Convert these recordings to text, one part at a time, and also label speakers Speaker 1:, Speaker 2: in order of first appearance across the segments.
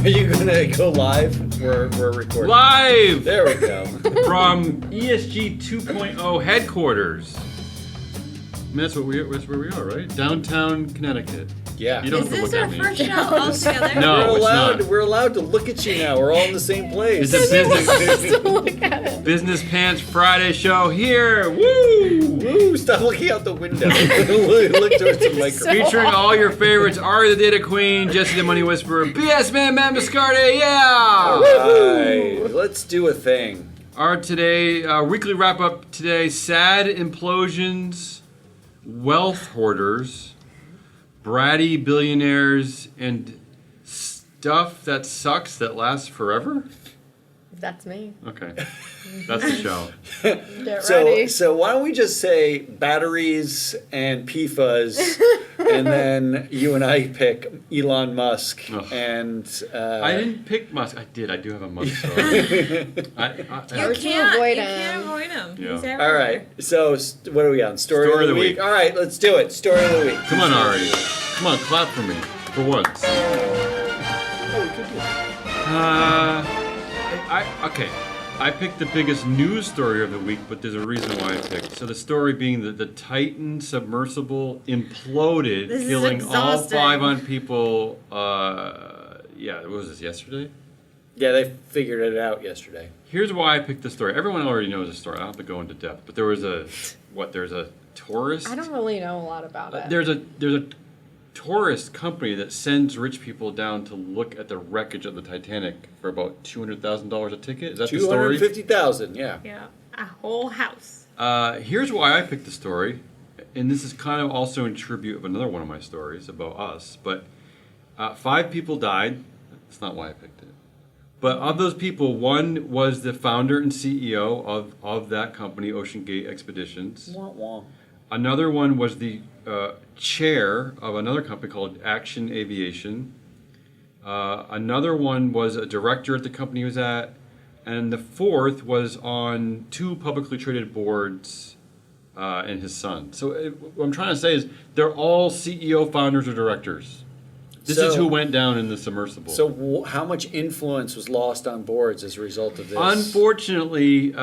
Speaker 1: Are you gonna go live? We're recording.
Speaker 2: Live!
Speaker 1: There we go.
Speaker 2: From ESG 2.0 headquarters. I mean, that's where we are, right? Downtown Connecticut.
Speaker 1: Yeah.
Speaker 2: You don't
Speaker 3: Is
Speaker 2: have to
Speaker 3: this
Speaker 2: look
Speaker 3: our
Speaker 2: at me.
Speaker 3: first show all together?
Speaker 2: No,
Speaker 1: we're
Speaker 2: it's
Speaker 1: allowed.
Speaker 2: not.
Speaker 1: We're allowed to look at you now. We're all in the same place.
Speaker 2: It's a Business Pants Friday show here. Woo!
Speaker 1: Woo! Stop looking out the window. Look towards the microphone.
Speaker 2: Featuring all your favorites: Ari the Data Queen, Jesse the Money Whisperer, BS Man, Matt Mascardi. Yeah!
Speaker 1: All right, let's do a thing.
Speaker 2: Our weekly wrap up today: sad implosions, wealth hoarders, bratty billionaires, and stuff that sucks that lasts forever.
Speaker 4: That's me.
Speaker 2: Okay, that's the show.
Speaker 4: Get ready.
Speaker 1: So why don't we just say batteries and PFAS, and then you and I pick Elon Musk and.
Speaker 2: I didn't pick Musk. I did. I do have a Musk story.
Speaker 3: You can't avoid him.
Speaker 2: Yeah.
Speaker 3: He's everywhere.
Speaker 1: All right. So what are we on? Story of the week. All right, let's do it. Story of the week.
Speaker 2: Come on, Ari. Come on, clap for me for once.
Speaker 1: Oh, we could do that.
Speaker 2: Okay. I picked the biggest news story of the week, but there's a reason why I picked. So the story being that the Titan submersible imploded,
Speaker 3: This is
Speaker 2: killing all
Speaker 3: exhausting.
Speaker 2: 5 on people. What was this, yesterday?
Speaker 1: Yeah, they figured it out yesterday.
Speaker 2: Here's why I picked the story. Everyone already knows the story. I don't have to go into depth. But there's a tourist?
Speaker 4: I don't really know a lot about it.
Speaker 2: There's a tourist company that sends rich people down to look at the wreckage of the Titanic for about $200,000 a ticket. Is that the story?
Speaker 1: 250,000. Yeah.
Speaker 3: Yeah, a whole house.
Speaker 2: Here's why I picked the story, and this is kind of also in tribute of another one of my stories about us. But 5 people died. That's not why I picked it. But of those people, one was the founder and CEO of that company, Ocean Gate Expeditions.
Speaker 1: Wah, wah.
Speaker 2: Another one was the chair of another company called Action Aviation. Another one was a director at the company he was at. And the fourth was on 2 publicly traded boards and his son. So what I'm trying to say is they're all CEO, founders, or directors. This is who went down in the submersible.
Speaker 1: So how much influence was lost on boards as a result of this?
Speaker 2: Unfortunately,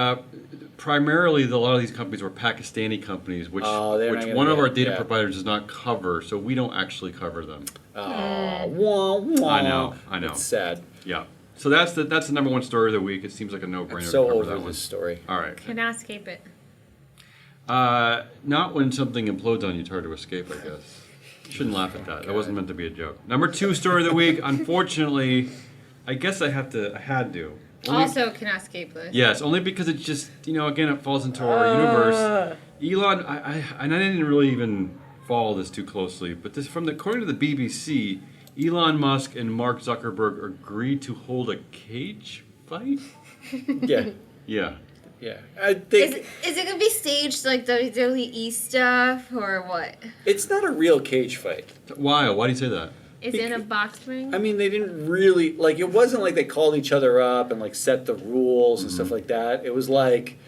Speaker 2: primarily, a lot of these companies were Pakistani companies, which one of our data providers does not cover, so we don't actually cover them.
Speaker 1: Oh, wah, wah.
Speaker 2: I know.
Speaker 1: It's sad.
Speaker 2: Yeah. So that's the number one story of the week. It seems like a no-brainer.
Speaker 1: I'm so
Speaker 2: to cover
Speaker 1: over
Speaker 2: that one.
Speaker 1: this story.
Speaker 2: All right.
Speaker 3: Cannot escape it.
Speaker 2: Not when something implodes on you, it's hard to escape, I guess. Shouldn't laugh at that. That wasn't meant to be a joke. Number 2 story of the week. Unfortunately, I guess I had to.
Speaker 3: Also cannot escape this.
Speaker 2: Yes, only because it's just, again, it falls into our universe. Elon, I didn't really even follow this too closely, but according to the BBC, Elon Musk and Mark Zuckerberg agreed to hold a cage fight?
Speaker 1: Yeah.
Speaker 2: Yeah.
Speaker 1: Yeah. I think
Speaker 3: Is it going to be staged like WWE stuff or what?
Speaker 1: it's not a real cage fight.
Speaker 2: Why? Why do you say that?
Speaker 3: Is it a box ring?
Speaker 1: I mean, they didn't really it wasn't like they called each other up and set the rules and stuff like that. It was like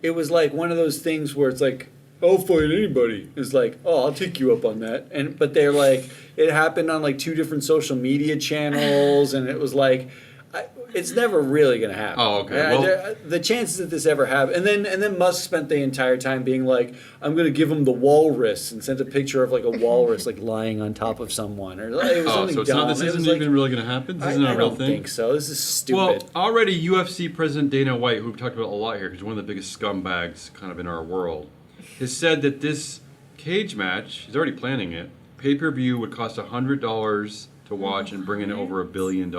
Speaker 1: one of those things where it's like, I'll fight anybody. It's like, oh, I'll take you up on that. But they're like, it happened on 2 different social media channels, and it was like, it's never really going to happen.
Speaker 2: Oh, okay.
Speaker 1: The chances that this ever happens, and then Musk spent the entire time being like, I'm going to give him the walrus, and sent a picture of a walrus lying on top of someone, or it was something dumb.
Speaker 2: This isn't even really going to happen? This isn't a real thing?
Speaker 1: I don't think so. This is stupid.
Speaker 2: Well, already UFC President Dana White, who we've talked about a lot here, who's one of the biggest scumbags kind of in our world, has said that this cage match, he's already planning it, pay-per-view would cost $100 to watch and bring in over $1 billion.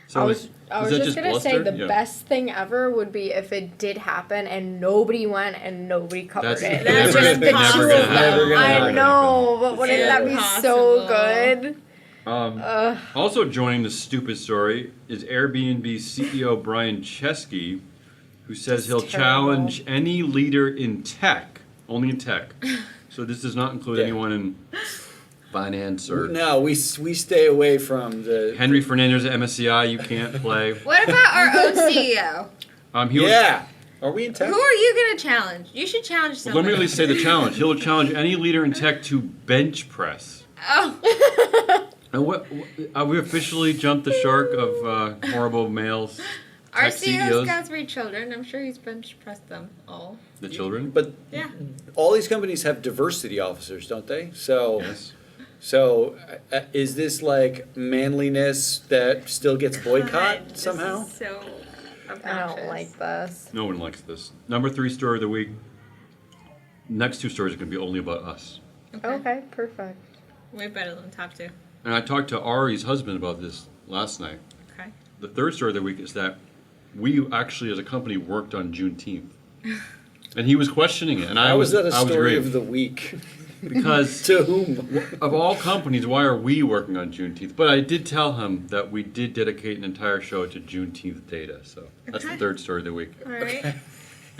Speaker 2: So
Speaker 4: I was just going to say the best thing ever would be if it did happen and nobody went and nobody covered it.
Speaker 3: That's
Speaker 4: just the two
Speaker 3: never
Speaker 4: of
Speaker 3: gonna
Speaker 4: them. I know, but wouldn't that be so
Speaker 3: Impossible.
Speaker 4: good?
Speaker 2: Also joining the stupid story is Airbnb CEO Brian Chesky, who says he'll challenge any leader in tech, only in tech. So this does not include anyone in finance or...
Speaker 1: No, we stay away from the...
Speaker 2: Henry Fernandez at MSCI, you can't play.
Speaker 3: What about our own CEO?
Speaker 1: Are we in tech?
Speaker 3: Who are you going to challenge? You should challenge
Speaker 2: Well,
Speaker 3: someone.
Speaker 2: let me at least say the challenge. He'll challenge any leader in tech to bench press.
Speaker 3: Oh.
Speaker 2: And we officially jumped the shark of horrible males?
Speaker 3: Our
Speaker 2: Tech
Speaker 3: CEO's
Speaker 2: CEOs?
Speaker 3: got 3 children. I'm sure he's bench pressed them all.
Speaker 2: The children?
Speaker 1: But
Speaker 3: Yeah.
Speaker 1: all these companies have diversity officers, don't they? So,
Speaker 2: Yes.
Speaker 1: is this like manliness that still gets boycotted
Speaker 3: God,
Speaker 1: somehow?
Speaker 3: This is so
Speaker 4: I
Speaker 3: obnoxious.
Speaker 4: don't like this.
Speaker 2: No one likes this. Number 3 story of the week. Next 2 stories are going to be only about us.
Speaker 4: Okay, perfect.
Speaker 3: Way better than the top 2.
Speaker 2: And I talked to Ari's husband about this last night.
Speaker 3: Okay.
Speaker 2: The 3rd story of the week is that we actually, as a company, worked on Juneteenth. And he was questioning it, and I
Speaker 1: How
Speaker 2: was
Speaker 1: is that a story
Speaker 2: grieved.
Speaker 1: of the week?
Speaker 2: Because
Speaker 1: To whom?
Speaker 2: of all companies, why are we working on Juneteenth? But I did tell him that we did dedicate an entire show to Juneteenth data. So that's the
Speaker 3: Okay.
Speaker 2: 3rd story of the week.
Speaker 3: All right.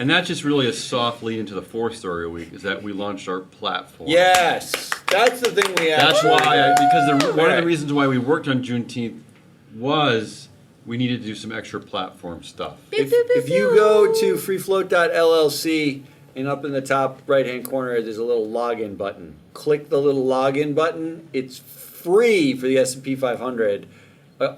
Speaker 2: And that's just really a soft lead into the 4th story of the week, is that we launched our platform.
Speaker 1: Yes, that's the thing we
Speaker 2: That's
Speaker 1: actually.
Speaker 2: why, one of
Speaker 1: Right.
Speaker 2: the reasons why we worked on Juneteenth was we needed to do some extra platform stuff.
Speaker 1: If you go to freefloat.llc and up in the top right-hand corner, there's a little login button. Click the little login button. It's free for the S&P 500.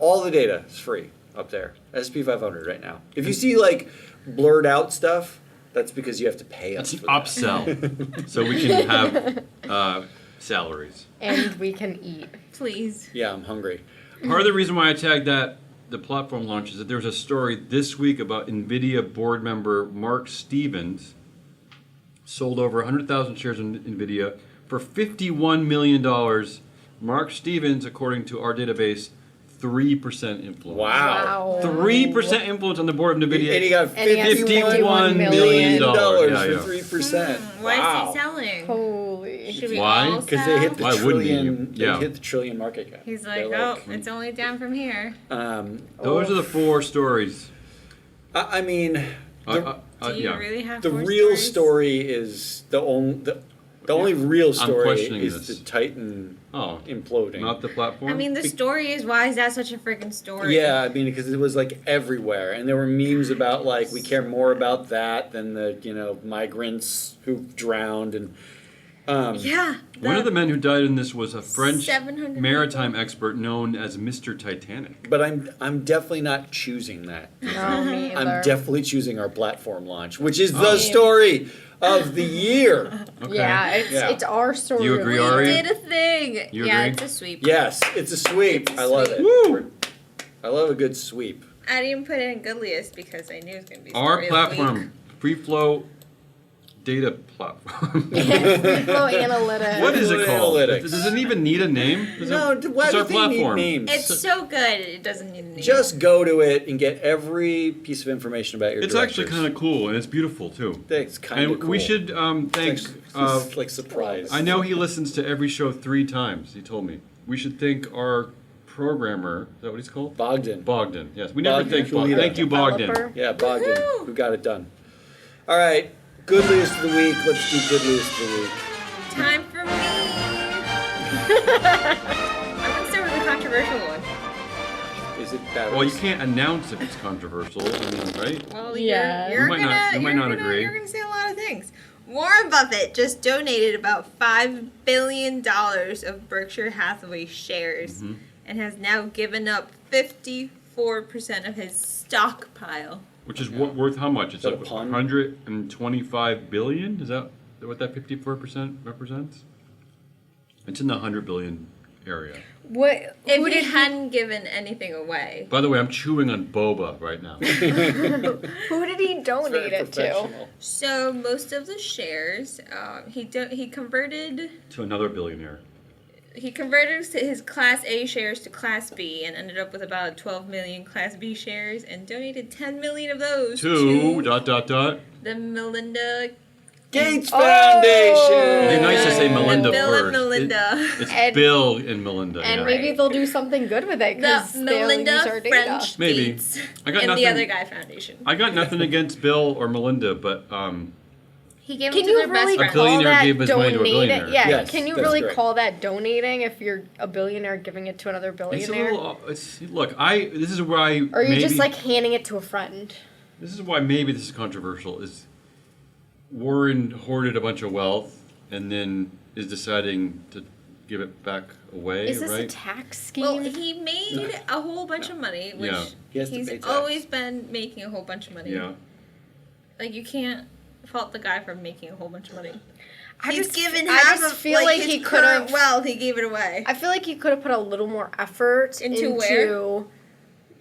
Speaker 1: All the data is free up there. S&P 500 right now. If you see like blurred out stuff, that's because you have to pay us.
Speaker 2: It's an
Speaker 1: for that.
Speaker 2: upsell, so we can have salaries.
Speaker 4: And we can eat.
Speaker 3: Please.
Speaker 1: Yeah, I'm hungry.
Speaker 2: Part of the reason why I tagged the platform launch is that there was a story this week about NVIDIA board member Mark Stevens sold over 100,000 shares in NVIDIA for $51 million. Mark Stevens, according to our database, 3% influence.
Speaker 1: Wow.
Speaker 2: 3% influence on the board of NVIDIA.
Speaker 1: And he got
Speaker 4: And he got
Speaker 1: $51 million
Speaker 2: Yeah,
Speaker 1: for 3%.
Speaker 3: Why
Speaker 1: Wow.
Speaker 3: is he selling?
Speaker 4: Holy.
Speaker 3: Should we
Speaker 2: Why?
Speaker 3: all
Speaker 1: Because
Speaker 3: sell?
Speaker 1: they hit the
Speaker 2: Why wouldn't he?
Speaker 1: trillion.
Speaker 2: Yeah.
Speaker 1: They hit the trillion market cap.
Speaker 3: He's like,
Speaker 1: They're
Speaker 3: oh, it's only down from here.
Speaker 2: Those are the 4 stories.
Speaker 1: I mean,
Speaker 3: Do you
Speaker 2: yeah.
Speaker 3: really have
Speaker 1: the
Speaker 3: 4
Speaker 1: real
Speaker 3: stories?
Speaker 1: story is the only real story
Speaker 2: questioning
Speaker 1: is
Speaker 2: this.
Speaker 1: the Titan
Speaker 2: Oh,
Speaker 1: imploding.
Speaker 2: not the platform?
Speaker 3: I mean, the story is, why is that such a freaking story?
Speaker 1: Yeah, I mean, because it was like everywhere, and there were memes about like we care more about that than the migrants who drowned and.
Speaker 3: Yeah.
Speaker 2: One of the men who died in this was a French
Speaker 3: 700
Speaker 2: maritime expert known as Mr. Titanic.
Speaker 1: But I'm definitely not choosing that.
Speaker 4: No, me either.
Speaker 1: I'm definitely choosing our platform launch, which is the story of the year.
Speaker 2: Okay.
Speaker 4: Yeah,
Speaker 1: Yeah.
Speaker 4: it's our story.
Speaker 2: Do you agree,
Speaker 3: We
Speaker 2: Ari?
Speaker 3: did a thing.
Speaker 2: You
Speaker 3: yeah,
Speaker 2: agree?
Speaker 3: it's a sweep.
Speaker 1: Yes, it's a sweep.
Speaker 3: It's a
Speaker 1: I love
Speaker 3: sweep.
Speaker 1: it.
Speaker 2: Woo!
Speaker 1: I love a good sweep.
Speaker 3: I didn't put it in Goodliest because I knew it was going to be
Speaker 2: Our
Speaker 3: story of the week.
Speaker 2: platform, free flow data platform.
Speaker 4: Flow analytics.
Speaker 2: What is it called?
Speaker 1: Analytics.
Speaker 2: Does it even need a name?
Speaker 1: No, why
Speaker 2: it's
Speaker 1: do
Speaker 2: our
Speaker 1: they
Speaker 2: platform.
Speaker 1: need names?
Speaker 3: It's so good, it doesn't need a name.
Speaker 1: Just go to it and get every piece of information about your
Speaker 2: It's
Speaker 1: directors.
Speaker 2: actually kind of cool and it's beautiful too.
Speaker 1: It's kind of
Speaker 2: And
Speaker 1: cool.
Speaker 2: we should thank.
Speaker 1: It's like surprise.
Speaker 2: I know he listens to every show 3 times. He told me we should thank our programmer. Is that what he's called?
Speaker 1: Bogdan.
Speaker 2: Yes, we never
Speaker 1: Bogdan
Speaker 2: thank Bogdan.
Speaker 1: Kulida.
Speaker 2: Thank you, Bogdan.
Speaker 4: Developer.
Speaker 1: Yeah, Bogdan,
Speaker 3: Woohoo!
Speaker 1: who got it done. All right, good news of the week. Let's do good news of the week.
Speaker 3: Time for me. I'm going to start with a controversial one.
Speaker 1: Is it batteries?
Speaker 2: Well, you can't announce if it's controversial. I mean, right?
Speaker 3: Well,
Speaker 4: Yeah.
Speaker 3: you're
Speaker 2: We might not-
Speaker 3: gonna,
Speaker 2: we might
Speaker 3: you're
Speaker 2: not
Speaker 3: gonna,
Speaker 2: agree.
Speaker 3: You're going to say a lot of things. Warren Buffett just donated about $5 billion of Berkshire Hathaway shares
Speaker 2: Mm-hmm.
Speaker 3: and has now given up 54% of his stockpile.
Speaker 2: Which is worth how much? It's
Speaker 1: Is that a
Speaker 2: like
Speaker 1: pun?
Speaker 2: 125 billion. Is that what that 54% represents? It's in the 100 billion area.
Speaker 4: What?
Speaker 3: If
Speaker 4: Who
Speaker 3: he
Speaker 4: did
Speaker 3: hadn't given anything away.
Speaker 2: By the way, I'm chewing on boba right now.
Speaker 4: Who did he
Speaker 1: It's very
Speaker 4: donate it to?
Speaker 1: professional.
Speaker 3: So most of the shares, he converted.
Speaker 2: To another billionaire.
Speaker 3: He converted his Class A shares to Class B and ended up with about 12 million Class B shares and donated 10 million of those
Speaker 2: To ...
Speaker 3: to the Melinda.
Speaker 1: Gates
Speaker 4: Oh!
Speaker 1: Foundation.
Speaker 2: It'd be nice to say Melinda
Speaker 3: the Bill
Speaker 2: first.
Speaker 3: and Melinda.
Speaker 2: It's
Speaker 4: And-
Speaker 2: Bill and Melinda.
Speaker 4: And
Speaker 2: yeah.
Speaker 4: maybe they'll do something good with it
Speaker 3: The
Speaker 4: because they'll use
Speaker 3: Melinda
Speaker 4: our data.
Speaker 3: French
Speaker 2: Maybe.
Speaker 3: Gates
Speaker 2: I got
Speaker 3: and
Speaker 2: nothing-
Speaker 3: the other guy foundation.
Speaker 2: I got nothing against Bill or Melinda, but
Speaker 3: He gave
Speaker 4: Can
Speaker 3: them to
Speaker 4: you
Speaker 3: their
Speaker 4: really
Speaker 3: best
Speaker 2: A
Speaker 3: friend.
Speaker 4: call
Speaker 2: billionaire
Speaker 4: that
Speaker 2: gave his money to a
Speaker 4: donating?
Speaker 2: billionaire.
Speaker 4: Yeah,
Speaker 1: Yes,
Speaker 4: can you
Speaker 1: that's
Speaker 4: really
Speaker 1: correct.
Speaker 4: call that donating if you're a billionaire giving it to another
Speaker 2: it's a
Speaker 4: billionaire?
Speaker 2: little. Look, this is why.
Speaker 4: Or are you
Speaker 2: maybe,
Speaker 4: just like handing it to a friend?
Speaker 2: This is why maybe this is controversial. Is Warren hoarded a bunch of wealth and then is deciding to give it back away,
Speaker 4: Is this
Speaker 2: right?
Speaker 4: a tax scheme?
Speaker 3: Well, he made a whole bunch of money, which
Speaker 2: Yeah.
Speaker 1: He has to
Speaker 3: he's
Speaker 1: pay tax.
Speaker 3: always been making a whole bunch of money.
Speaker 2: Yeah.
Speaker 3: Like, you can't fault the guy for making a whole bunch of money.
Speaker 4: I
Speaker 3: He's
Speaker 4: just-
Speaker 3: given
Speaker 4: I
Speaker 3: half
Speaker 4: just
Speaker 3: of
Speaker 4: feel like
Speaker 3: his
Speaker 4: he
Speaker 3: current
Speaker 4: could've-
Speaker 3: wealth, he gave it away.
Speaker 4: I feel like he could have put a little more effort
Speaker 3: Into where?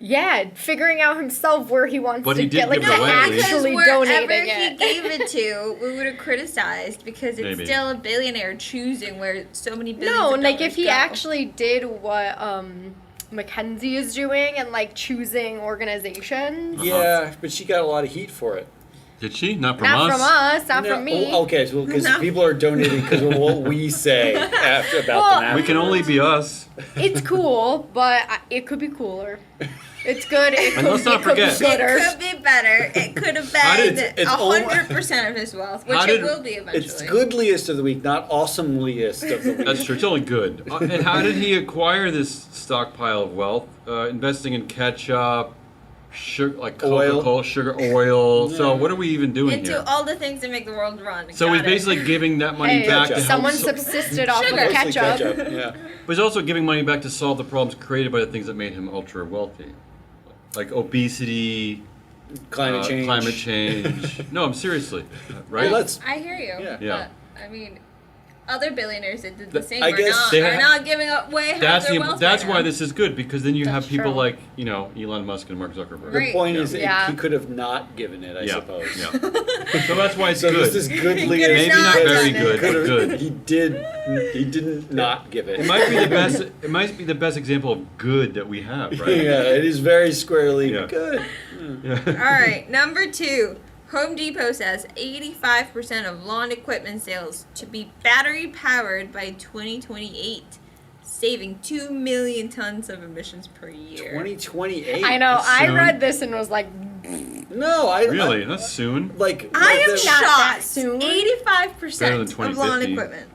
Speaker 4: Yeah, figuring out himself where he wants
Speaker 2: But
Speaker 4: to
Speaker 2: he did
Speaker 4: get, like,
Speaker 2: give it away, at least.
Speaker 4: actually
Speaker 3: wherever
Speaker 4: donating
Speaker 3: he
Speaker 4: it.
Speaker 3: gave it to, we would have criticized because it's
Speaker 2: Maybe.
Speaker 3: still a billionaire choosing where so many billions
Speaker 4: No,
Speaker 3: of
Speaker 4: like
Speaker 3: dollars
Speaker 4: if he
Speaker 3: go.
Speaker 4: actually did what Mackenzie is doing and like choosing organizations.
Speaker 1: Yeah, but she got a lot of heat for it.
Speaker 2: Did she? Not from
Speaker 4: Not
Speaker 2: us?
Speaker 4: from us, not
Speaker 1: No,
Speaker 4: from me.
Speaker 1: oh, okay, so because
Speaker 3: No.
Speaker 1: people are donating because of what we say after about
Speaker 4: Well,
Speaker 1: them.
Speaker 2: We can only be us.
Speaker 4: It's cool, but it could be cooler. It's good. It
Speaker 2: And
Speaker 4: could,
Speaker 2: let's not
Speaker 4: it could be
Speaker 2: forget-
Speaker 4: gooder.
Speaker 3: It could be better. It could have
Speaker 1: How did-
Speaker 3: been
Speaker 1: it's only-
Speaker 3: 100% of his wealth, which
Speaker 2: How
Speaker 3: it
Speaker 2: did-
Speaker 3: will be eventually.
Speaker 1: It's goodliest of the week, not awesomeliest of the week.
Speaker 2: That's true. It's only good. And how did he acquire this stockpile of wealth? Investing in ketchup, sugar, like
Speaker 1: Oil.
Speaker 2: Coca-Cola, sugar, oil. So
Speaker 1: Yeah.
Speaker 2: what are we even doing
Speaker 3: Into
Speaker 2: here?
Speaker 3: all the things that make the world run.
Speaker 2: So
Speaker 3: Got
Speaker 2: he's
Speaker 3: it.
Speaker 2: basically giving that money
Speaker 4: Hey,
Speaker 2: back to help.
Speaker 4: someone subsisted off of
Speaker 3: Sugar.
Speaker 1: Mostly
Speaker 4: ketchup.
Speaker 1: yeah.
Speaker 2: But he's also giving money back to solve the problems created by the things that made him ultra wealthy, like obesity,
Speaker 1: Climate change.
Speaker 2: Climate change. No, I'm seriously, right?
Speaker 1: Well, let's-
Speaker 3: I hear you.
Speaker 1: Yeah.
Speaker 2: Yeah.
Speaker 3: But, I mean, other billionaires that did the same
Speaker 1: I
Speaker 3: are
Speaker 1: guess
Speaker 3: not,
Speaker 2: they
Speaker 3: are
Speaker 2: ha-
Speaker 3: not giving away half
Speaker 2: That's
Speaker 3: their
Speaker 2: the,
Speaker 3: wealth
Speaker 2: that's
Speaker 3: right
Speaker 2: why
Speaker 3: now.
Speaker 2: this is good, because then you have
Speaker 4: That's
Speaker 2: people
Speaker 4: true.
Speaker 2: like Elon Musk and Mark Zuckerberg.
Speaker 1: The
Speaker 3: Right.
Speaker 1: point is,
Speaker 4: Yeah.
Speaker 1: he could have not given it, I
Speaker 2: Yeah.
Speaker 1: suppose.
Speaker 2: Yeah. So that's why it's
Speaker 1: So
Speaker 2: good.
Speaker 1: this is goodly.
Speaker 3: He could
Speaker 2: Maybe
Speaker 3: have
Speaker 2: not
Speaker 3: not
Speaker 2: very
Speaker 3: done
Speaker 2: good,
Speaker 3: it.
Speaker 2: but good.
Speaker 1: He didn't not give it.
Speaker 2: It might be the best. It might be the best example of good that we have, right?
Speaker 1: Yeah, it is very squarely
Speaker 2: Yeah.
Speaker 1: good.
Speaker 2: Yeah.
Speaker 3: All right, number 2. Home Depot says 85% of lawn equipment sales to be battery powered by 2028, saving 2 million tons of emissions per year.
Speaker 1: 2028.
Speaker 4: I know.
Speaker 2: That's
Speaker 4: I
Speaker 2: soon.
Speaker 4: read this and was like,
Speaker 1: No, I
Speaker 2: Really? That's soon.
Speaker 1: like.
Speaker 3: I am
Speaker 1: the-
Speaker 4: Not that
Speaker 3: shocked.
Speaker 4: soon.
Speaker 3: 85%
Speaker 2: Better than
Speaker 3: of lawn
Speaker 2: 2050.
Speaker 3: equipment.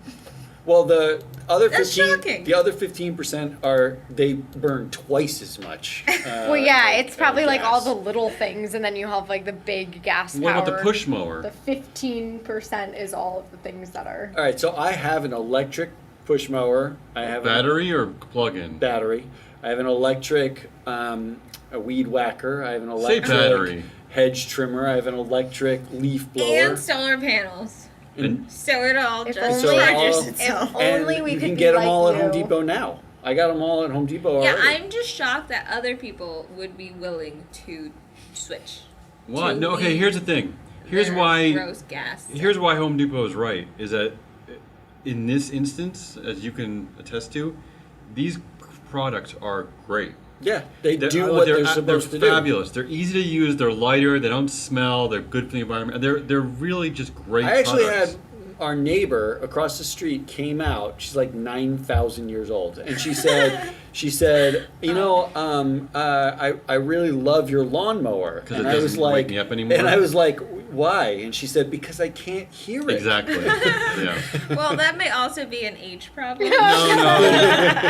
Speaker 1: Well, the other
Speaker 3: That's
Speaker 1: 15.
Speaker 3: shocking.
Speaker 1: The other 15% are they burn twice as much.
Speaker 4: well, yeah, it's probably like all
Speaker 1: gas.
Speaker 4: the little things, and then you have like the big gas
Speaker 2: What
Speaker 4: power.
Speaker 2: about the push mower?
Speaker 4: The 15% is all of the things that are.
Speaker 1: All right, so I have an electric push mower. I have
Speaker 2: Battery or plug-in?
Speaker 1: a battery. I have an electric a weed whacker. I have an
Speaker 2: Say
Speaker 1: electric
Speaker 2: battery.
Speaker 1: hedge trimmer. I have an electric leaf blower.
Speaker 3: And solar panels.
Speaker 2: And
Speaker 3: So it all
Speaker 4: If
Speaker 3: just
Speaker 4: only-
Speaker 3: charges
Speaker 1: So
Speaker 3: itself.
Speaker 4: If only we
Speaker 1: you
Speaker 4: could
Speaker 1: can
Speaker 4: be
Speaker 1: get them
Speaker 4: like
Speaker 1: all at
Speaker 4: you.
Speaker 1: Home Depot now. I got them all at Home Depot
Speaker 3: Yeah,
Speaker 1: already.
Speaker 3: I'm just shocked that other people would be willing to switch.
Speaker 2: what?
Speaker 3: to
Speaker 2: No. Okay.
Speaker 3: leave
Speaker 2: Here's the thing. Here's
Speaker 3: their
Speaker 2: why.
Speaker 3: gross gas.
Speaker 2: Here's why Home Depot is right. Is that in this instance, as you can attest to, these products are great.
Speaker 1: Yeah, they
Speaker 2: They're,
Speaker 1: do what they're supposed to do.
Speaker 2: fabulous. They're easy to use. They're lighter. They don't smell. They're good for the environment. They're really just great.
Speaker 1: I actually
Speaker 2: products.
Speaker 1: had our neighbor across the street came out. She's like 9,000 years old, and she said, I really love your lawnmower.
Speaker 2: 'Cause
Speaker 1: And
Speaker 2: it
Speaker 1: I was
Speaker 2: doesn't
Speaker 1: like,
Speaker 2: wake me up anymore?
Speaker 1: And I was like, why? And she said, because I can't hear it.
Speaker 2: Exactly. Yeah.
Speaker 3: Well, that may also be an age problem.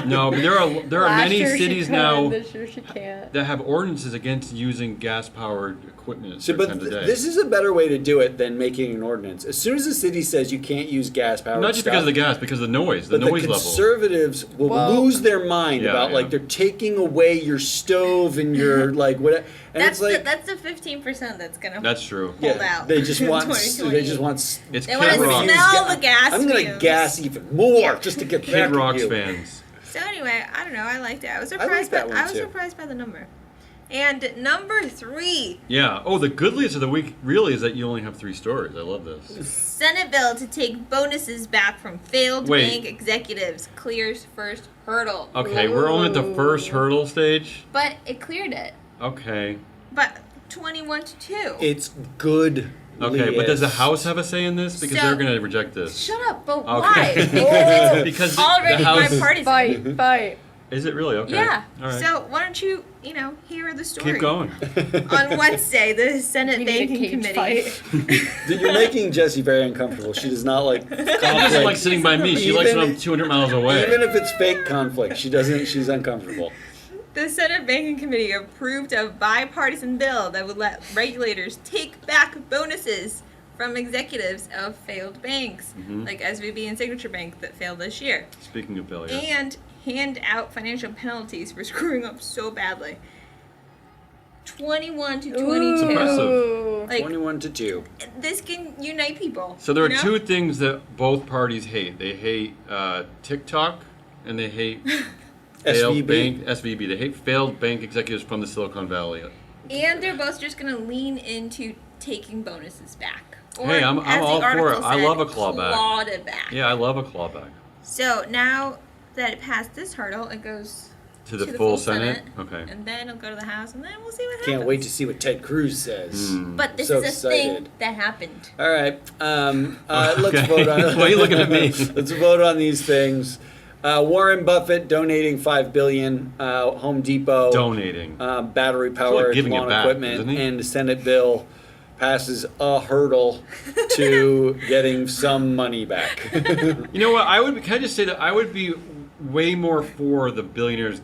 Speaker 2: No. But there are
Speaker 4: Last
Speaker 2: many
Speaker 4: year she
Speaker 2: cities
Speaker 4: could,
Speaker 2: now
Speaker 4: This year she can't.
Speaker 2: that have ordinances against using gas-powered equipment at
Speaker 1: So,
Speaker 2: certain
Speaker 1: but
Speaker 2: times of day.
Speaker 1: this is a better way to do it than making an ordinance. As soon as the city says you can't use gas powered
Speaker 2: Not just because of the gas, because of the noise, the
Speaker 1: but
Speaker 2: noise
Speaker 1: the
Speaker 2: level.
Speaker 1: conservatives will
Speaker 4: Well-
Speaker 1: lose their mind
Speaker 2: Yeah,
Speaker 1: about
Speaker 2: yeah.
Speaker 1: like they're taking away your stove and your like whatever. And
Speaker 3: That's
Speaker 1: it's like
Speaker 3: that's the 15% that's gonna
Speaker 2: That's true.
Speaker 3: hold out.
Speaker 1: they just
Speaker 3: in
Speaker 1: want
Speaker 3: 2020.
Speaker 1: they just want.
Speaker 2: It's
Speaker 3: They
Speaker 2: Kid
Speaker 3: wanna
Speaker 2: Rock.
Speaker 3: smell the gas
Speaker 1: I'm gonna
Speaker 3: fumes.
Speaker 1: gas even more just to get back
Speaker 2: Kid
Speaker 1: at
Speaker 2: Rock's
Speaker 1: you.
Speaker 2: fans.
Speaker 3: So anyway, I don't know. I liked it. I was
Speaker 1: like
Speaker 3: surprised.
Speaker 1: that one,
Speaker 3: I was
Speaker 1: too.
Speaker 3: surprised by the number. And number 3,
Speaker 2: Yeah. Oh, the goodliest of the week really is that you only have 3 stories. I love this.
Speaker 3: Senate bill to take bonuses back from failed
Speaker 2: Wait.
Speaker 3: bank executives clears first hurdle.
Speaker 2: Okay, we're only at the first hurdle stage.
Speaker 3: But it cleared it.
Speaker 2: Okay.
Speaker 3: But 21 to 2.
Speaker 1: It's good.
Speaker 2: Okay, but does the House have a say in this? Because
Speaker 3: So-
Speaker 2: they're going to reject this.
Speaker 3: Shut up, but
Speaker 2: Okay.
Speaker 3: why? Because it's
Speaker 2: Because
Speaker 3: already
Speaker 2: the House
Speaker 3: bipartisan.
Speaker 4: Fight.
Speaker 2: is it really? Okay.
Speaker 3: Yeah.
Speaker 2: All right.
Speaker 3: So why don't you, hear the story?
Speaker 2: Keep going.
Speaker 3: On Wednesday, the Senate
Speaker 4: We need a
Speaker 3: Banking
Speaker 4: cage
Speaker 3: Committee.
Speaker 4: fight.
Speaker 1: You're making Jessie very uncomfortable. She does not like
Speaker 2: She doesn't
Speaker 1: conflict.
Speaker 2: like sitting by me. She likes when
Speaker 1: Even-
Speaker 2: I'm 200 miles away.
Speaker 1: Even if it's fake conflict, she doesn't. She's uncomfortable.
Speaker 3: The Senate Banking Committee approved a bipartisan bill that would let regulators take back bonuses from executives of failed banks, like SVB and Signature Bank that failed this year.
Speaker 2: Speaking of failure.
Speaker 3: And hand out financial penalties for screwing up so badly. 21 to 22.
Speaker 2: Impressive.
Speaker 3: Like,
Speaker 1: 21 to 2.
Speaker 3: this can unite people.
Speaker 2: So there are
Speaker 3: you know?
Speaker 2: two things that both parties hate. They hate TikTok and they hate failed bank SVB. They hate failed bank executives from the Silicon Valley.
Speaker 3: And they're both just going to lean into taking bonuses back. Or,
Speaker 2: Hey, I'm
Speaker 3: as the
Speaker 2: all for
Speaker 3: article
Speaker 2: it. I
Speaker 3: said,
Speaker 2: love a clawback.
Speaker 3: Clawed it back.
Speaker 2: Yeah, I love a clawback.
Speaker 3: So now that it passed this hurdle, it goes
Speaker 2: To the full Senate? Okay.
Speaker 3: And then it'll go to the House, and then we'll see what happens.
Speaker 1: Can't wait to see what Ted Cruz says.
Speaker 3: But this
Speaker 1: So
Speaker 3: is a
Speaker 1: excited.
Speaker 3: thing that happened.
Speaker 1: All right. Let's
Speaker 2: Okay.
Speaker 1: vote on
Speaker 2: Why are you looking at me?
Speaker 1: Let's vote on these things. Warren Buffett donating $5 billion. Home Depot
Speaker 2: Donating.
Speaker 1: battery
Speaker 2: It's
Speaker 1: powered
Speaker 2: like giving it
Speaker 1: lawn
Speaker 2: back,
Speaker 1: equipment,
Speaker 2: isn't he?
Speaker 1: and the Senate bill passes a hurdle to getting some money back.
Speaker 2: You know what? Can I just say that I would be way more for the billionaires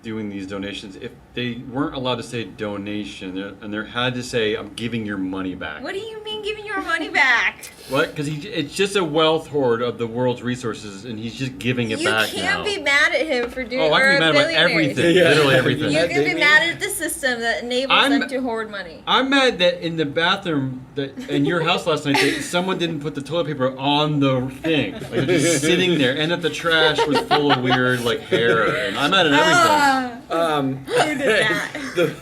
Speaker 2: doing these donations if they weren't allowed to say donation and they had to say, I'm giving your money back.
Speaker 3: What do you mean giving your money back?
Speaker 2: What? Because it's just a wealth hoard of the world's resources, and he's just giving it back
Speaker 3: You
Speaker 2: now.
Speaker 3: can't be mad at him for doing
Speaker 2: Oh, I can be mad about everything.
Speaker 1: Yeah.
Speaker 2: Literally everything.
Speaker 3: You can be
Speaker 1: Jamie?
Speaker 3: mad at the system that enables them to hoard money.
Speaker 2: I'm mad that in the bathroom in your house last night, that someone didn't put the toilet paper on the thing. Like, it was just sitting there, and that the trash was full of weird hair. And I'm mad at everything.
Speaker 3: Who did that?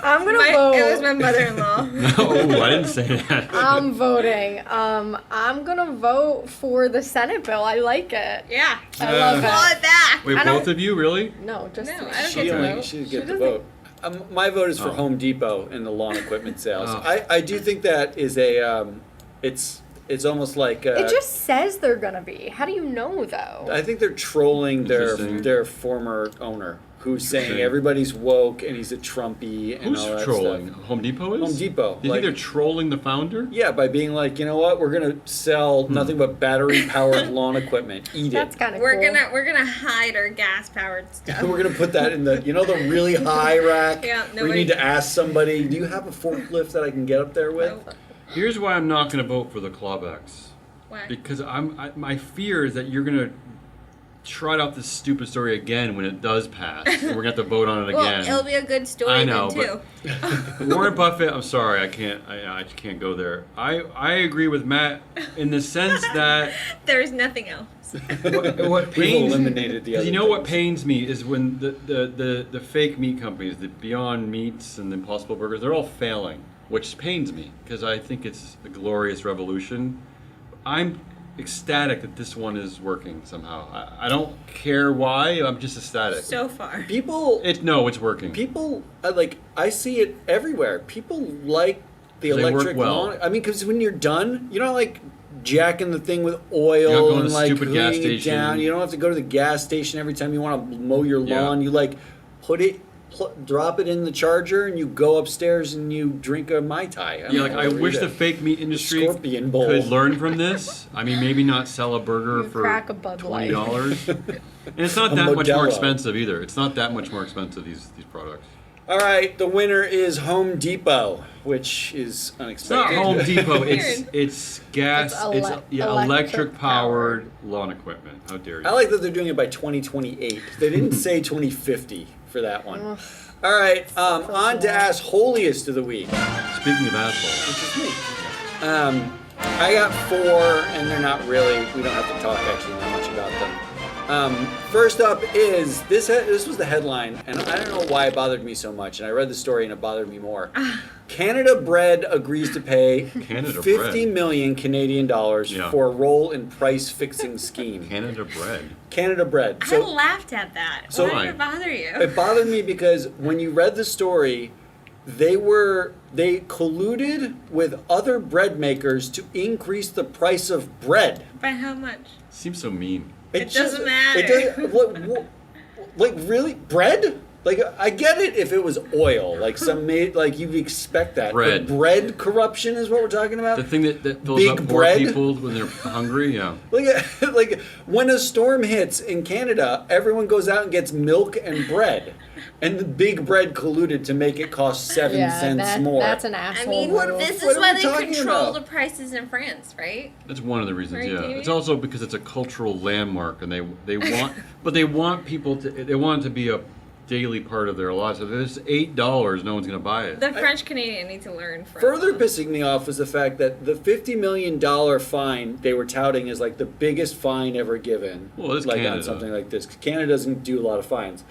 Speaker 4: I'm gonna vote.
Speaker 3: It was my mother-in-law.
Speaker 2: No, I didn't say that.
Speaker 4: I'm voting. I'm gonna vote for the Senate bill. I like it.
Speaker 3: Yeah.
Speaker 4: I love
Speaker 3: Claw
Speaker 4: it.
Speaker 3: it back.
Speaker 2: Wait,
Speaker 4: I don't-
Speaker 2: both of you, really?
Speaker 4: No, just
Speaker 3: No,
Speaker 4: me.
Speaker 3: I don't
Speaker 1: She
Speaker 3: get to
Speaker 1: only
Speaker 3: vote.
Speaker 1: should
Speaker 4: She
Speaker 1: get the
Speaker 4: doesn't-
Speaker 1: vote. My vote is for
Speaker 2: Oh.
Speaker 1: Home Depot and the lawn equipment sales.
Speaker 2: Oh.
Speaker 1: I do think that is a it's almost like
Speaker 4: It just says they're gonna be. How do you know though?
Speaker 1: I think they're trolling
Speaker 2: Interesting.
Speaker 1: their former owner, who's saying
Speaker 2: Interesting.
Speaker 1: everybody's woke and he's a Trumpy and
Speaker 2: Who's
Speaker 1: all that
Speaker 2: trolling?
Speaker 1: stuff.
Speaker 2: Home Depot is?
Speaker 1: Home Depot,
Speaker 2: Do you
Speaker 1: like-
Speaker 2: think they're trolling the founder?
Speaker 1: Yeah, by being like, you know what, we're gonna sell nothing but battery powered lawn equipment. Eat
Speaker 4: That's
Speaker 1: it.
Speaker 4: kind of
Speaker 3: We're
Speaker 4: cool.
Speaker 3: gonna hide our gas-powered stuff.
Speaker 1: We're gonna put that in the the really high rack.
Speaker 3: Yeah,
Speaker 1: where you
Speaker 3: nobody-
Speaker 1: need to ask somebody, do you have a forklift that I can get up there with?
Speaker 3: Nope.
Speaker 2: Here's why I'm not going to vote for the clawbacks.
Speaker 3: Why?
Speaker 2: Because my fear is that you're going to trot out this stupid story again when it does pass. And we're going to have to vote on it
Speaker 3: Well,
Speaker 2: again.
Speaker 3: it'll be a good story
Speaker 2: I know,
Speaker 3: then too.
Speaker 2: Warren Buffett, I'm sorry, I can't go there. I agree with Matt in the sense that
Speaker 3: There's nothing else.
Speaker 2: what
Speaker 1: We've
Speaker 2: pains
Speaker 1: eliminated the other
Speaker 2: you know what
Speaker 1: things.
Speaker 2: pains me is when the fake meat companies, the Beyond Meats and the Impossible Burgers, they're all failing, which pains me because I think it's a glorious revolution. I'm ecstatic that this one is working somehow. I don't care why. I'm just ecstatic.
Speaker 3: So far.
Speaker 1: People
Speaker 2: It's working.
Speaker 1: people I see it everywhere. People like the
Speaker 2: They work
Speaker 1: electric
Speaker 2: well.
Speaker 1: lawn. I mean, because when you're done, you're not like jacking the thing with oil
Speaker 2: You're not going
Speaker 1: and
Speaker 2: to
Speaker 1: like
Speaker 2: stupid gas
Speaker 1: cleaning it
Speaker 2: station.
Speaker 1: down. You don't have to go to the gas station every time you want to mow your
Speaker 2: Yeah.
Speaker 1: lawn. You like put it, drop it in the charger, and you go upstairs and you drink a Mai Tai.
Speaker 2: Yeah, I wish the fake meat industry
Speaker 1: Scorpion Bowl.
Speaker 2: could learn from this. I mean, maybe not sell a burger
Speaker 4: You
Speaker 2: for
Speaker 4: crack a Bud Light.
Speaker 2: $20. And it's not
Speaker 1: A
Speaker 2: that much more
Speaker 1: Modelo.
Speaker 2: expensive either. It's not that much more expensive, these products.
Speaker 1: All right, the winner is Home Depot, which is
Speaker 2: It's not
Speaker 1: unexpected.
Speaker 2: Home Depot.
Speaker 3: Weird.
Speaker 2: It's gas.
Speaker 4: It's
Speaker 2: Electric powered lawn equipment. How dare you?
Speaker 1: I like that they're doing it by 2028. They didn't say 2050 for that one.
Speaker 4: Ugh.
Speaker 1: All right, on to Ass Holiest of the Week,
Speaker 2: Speaking of assholes,
Speaker 1: which is me. I got 4, and they're not really, we don't have to talk actually that much about them. First up is, this was the headline, and I don't know why it bothered me so much, and I read the story and it bothered me more. Canada Bread agrees to pay
Speaker 2: Canada
Speaker 1: 50
Speaker 2: Bread.
Speaker 1: million Canadian dollars
Speaker 2: Yeah.
Speaker 1: for a role in price fixing scheme.
Speaker 2: Canada Bread.
Speaker 1: Canada Bread.
Speaker 3: I laughed at that.
Speaker 1: So-
Speaker 3: Why did it bother you?
Speaker 1: It bothered me because when you read the story, they colluded with other bread makers to increase the price of bread.
Speaker 3: By how much?
Speaker 2: Seems so mean.
Speaker 3: It doesn't matter.
Speaker 1: It doesn't, like really bread? Like, I get it if it was oil, like like you'd expect that.
Speaker 2: Bread.
Speaker 1: But bread corruption is what we're talking about.
Speaker 2: The thing that fills
Speaker 1: Big
Speaker 2: up more
Speaker 1: bread?
Speaker 2: people when they're hungry, yeah.
Speaker 1: Like when a storm hits in Canada, everyone goes out and gets milk and bread, and the big bread colluded to make it cost 7 cents more.
Speaker 4: That's an
Speaker 3: I
Speaker 4: asshole.
Speaker 3: mean,
Speaker 4: rule.
Speaker 3: this
Speaker 1: What
Speaker 3: is
Speaker 1: are
Speaker 3: why
Speaker 1: we
Speaker 3: they
Speaker 1: talking
Speaker 3: control
Speaker 1: about?
Speaker 3: the prices in France, right?
Speaker 2: That's one of the reasons,
Speaker 3: Right,
Speaker 2: yeah.
Speaker 3: Davey?
Speaker 2: It's also because it's a cultural landmark, and they want people to. They want it to be a daily part of their lives. If it's $8, no one's going to buy it.
Speaker 3: The French Canadian need to learn from
Speaker 1: Further
Speaker 3: them.
Speaker 1: pissing me off is the fact that the $50 million fine they were touting is like the biggest fine ever given.
Speaker 2: Well, it's
Speaker 1: like
Speaker 2: Canada.
Speaker 1: on something like this. Canada doesn't do a lot of fines.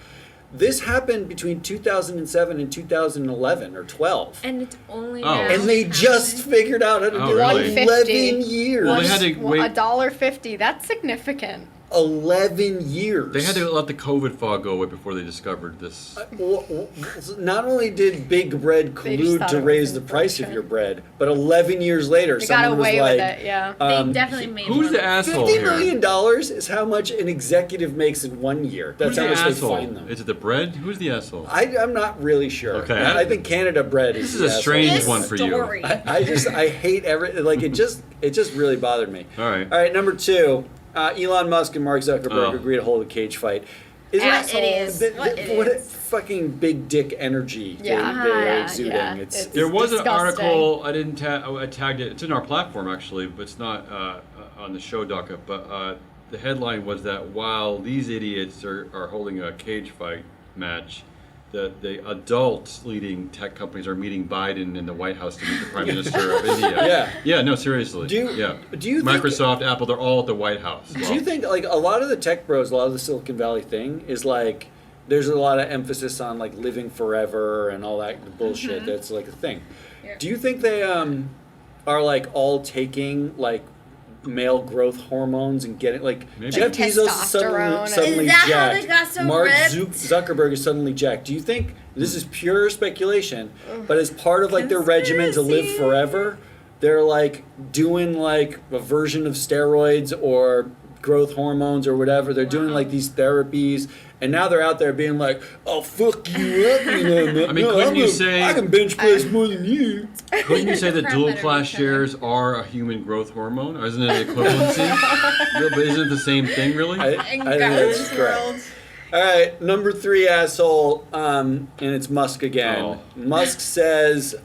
Speaker 1: This happened between 2007 and 2011 or 12.
Speaker 3: And it's only
Speaker 2: Oh.
Speaker 3: now
Speaker 1: And they just
Speaker 3: happening.
Speaker 1: figured out how to
Speaker 2: Oh,
Speaker 1: do it
Speaker 2: really?
Speaker 1: in 11 years.
Speaker 2: Well, they had to wait.
Speaker 4: $1.50. That's significant.
Speaker 1: 11 years.
Speaker 2: They had to let the COVID fog go away before they discovered this.
Speaker 1: Not only did Big Bread
Speaker 4: They just
Speaker 1: collude
Speaker 4: thought
Speaker 1: to
Speaker 4: it was
Speaker 1: raise the price of
Speaker 4: inflation.
Speaker 1: your bread, but 11 years later,
Speaker 4: They got
Speaker 1: someone was
Speaker 4: away
Speaker 1: like,
Speaker 4: with it, yeah.
Speaker 3: They definitely made
Speaker 2: Who's the
Speaker 3: money.
Speaker 2: asshole
Speaker 1: $50
Speaker 2: here?
Speaker 1: million is how much an executive makes in 1 year. That's
Speaker 2: Who's
Speaker 1: how
Speaker 2: the
Speaker 1: much
Speaker 2: asshole?
Speaker 1: they fine them.
Speaker 2: Is it the bread? Who's the asshole?
Speaker 1: I'm not really sure.
Speaker 2: Okay.
Speaker 1: I think Canada Bread is
Speaker 2: This is
Speaker 1: the
Speaker 2: a
Speaker 1: asshole.
Speaker 2: strange
Speaker 3: This
Speaker 2: one for you.
Speaker 3: story.
Speaker 1: I hate like it just really bothered me.
Speaker 2: All right.
Speaker 1: All right, number 2, Elon Musk and Mark Zuckerberg
Speaker 2: Oh.
Speaker 1: agreed to hold a cage fight.
Speaker 3: What it is. What it is.
Speaker 1: Fucking big dick energy
Speaker 4: Yeah.
Speaker 1: they're
Speaker 4: Yeah,
Speaker 1: exuding.
Speaker 4: yeah.
Speaker 1: It's
Speaker 2: There was an
Speaker 4: disgusting.
Speaker 2: article, I didn't I tagged it. It's in our platform actually, but it's not on the show docket. But the headline was that while these idiots are holding a cage fight match, the adult leading tech companies are meeting Biden in the White House to meet the Prime Minister of India.
Speaker 1: Yeah.
Speaker 2: Yeah, no, seriously.
Speaker 1: Do you think-
Speaker 2: Microsoft, Apple, they're all at the White House.
Speaker 1: Do you think like a lot of the tech bros, a lot of the Silicon Valley thing is like there's a lot of emphasis on like living forever and all that bullshit that's like a thing.
Speaker 3: Yeah.
Speaker 1: Do you think they are like all taking like male growth hormones and getting like
Speaker 2: Maybe.
Speaker 1: Jeff Bezos is
Speaker 4: Testosterone.
Speaker 1: suddenly
Speaker 3: Is that how
Speaker 1: jacked.
Speaker 3: they got so
Speaker 1: Mark
Speaker 3: ripped?
Speaker 1: Zuckerberg is suddenly jacked. Do you think this is pure speculation, but as part of like their regimen to live
Speaker 3: Conspiracy.
Speaker 1: forever, they're like doing like a version of steroids or growth hormones or whatever. They're doing like these therapies, and now they're out there being like, "I'll fuck you up."
Speaker 2: I mean, couldn't you say-
Speaker 1: I can bench press more than you?
Speaker 2: Couldn't you say that
Speaker 3: Crap
Speaker 2: dual
Speaker 3: better
Speaker 2: class
Speaker 3: be coming.
Speaker 2: shares are a human growth hormone? Or isn't it an equivalency? Yeah, but isn't it the same thing, really?
Speaker 1: I
Speaker 3: In
Speaker 1: think that's
Speaker 3: God's
Speaker 1: correct.
Speaker 3: world.
Speaker 1: All right, number 3 asshole, and it's Musk again.
Speaker 2: Oh.
Speaker 1: Musk says,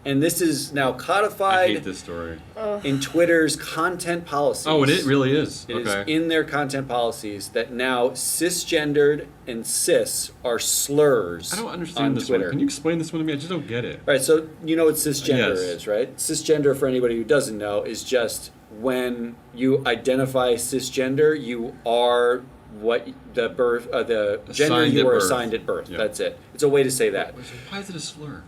Speaker 1: and this is now
Speaker 2: I
Speaker 1: codified
Speaker 2: hate this story.
Speaker 1: in Twitter's content policies.
Speaker 2: Oh, it really is.
Speaker 1: It is
Speaker 2: Okay.
Speaker 1: in their content policies that now cisgendered and cis are slurs
Speaker 2: I don't
Speaker 1: on
Speaker 2: understand this
Speaker 1: Twitter.
Speaker 2: one. Can you explain this one to me? I just don't get it.
Speaker 1: All right, so you know what cisgender
Speaker 2: Yes.
Speaker 1: is, right? Cisgender, for anybody who doesn't know, is just when you identify cisgender, you are what the gender
Speaker 2: Assigned
Speaker 1: you
Speaker 2: at
Speaker 1: were
Speaker 2: birth.
Speaker 1: assigned at birth.
Speaker 2: Yeah.
Speaker 1: That's it. It's a way to say that
Speaker 2: Why is it a slur?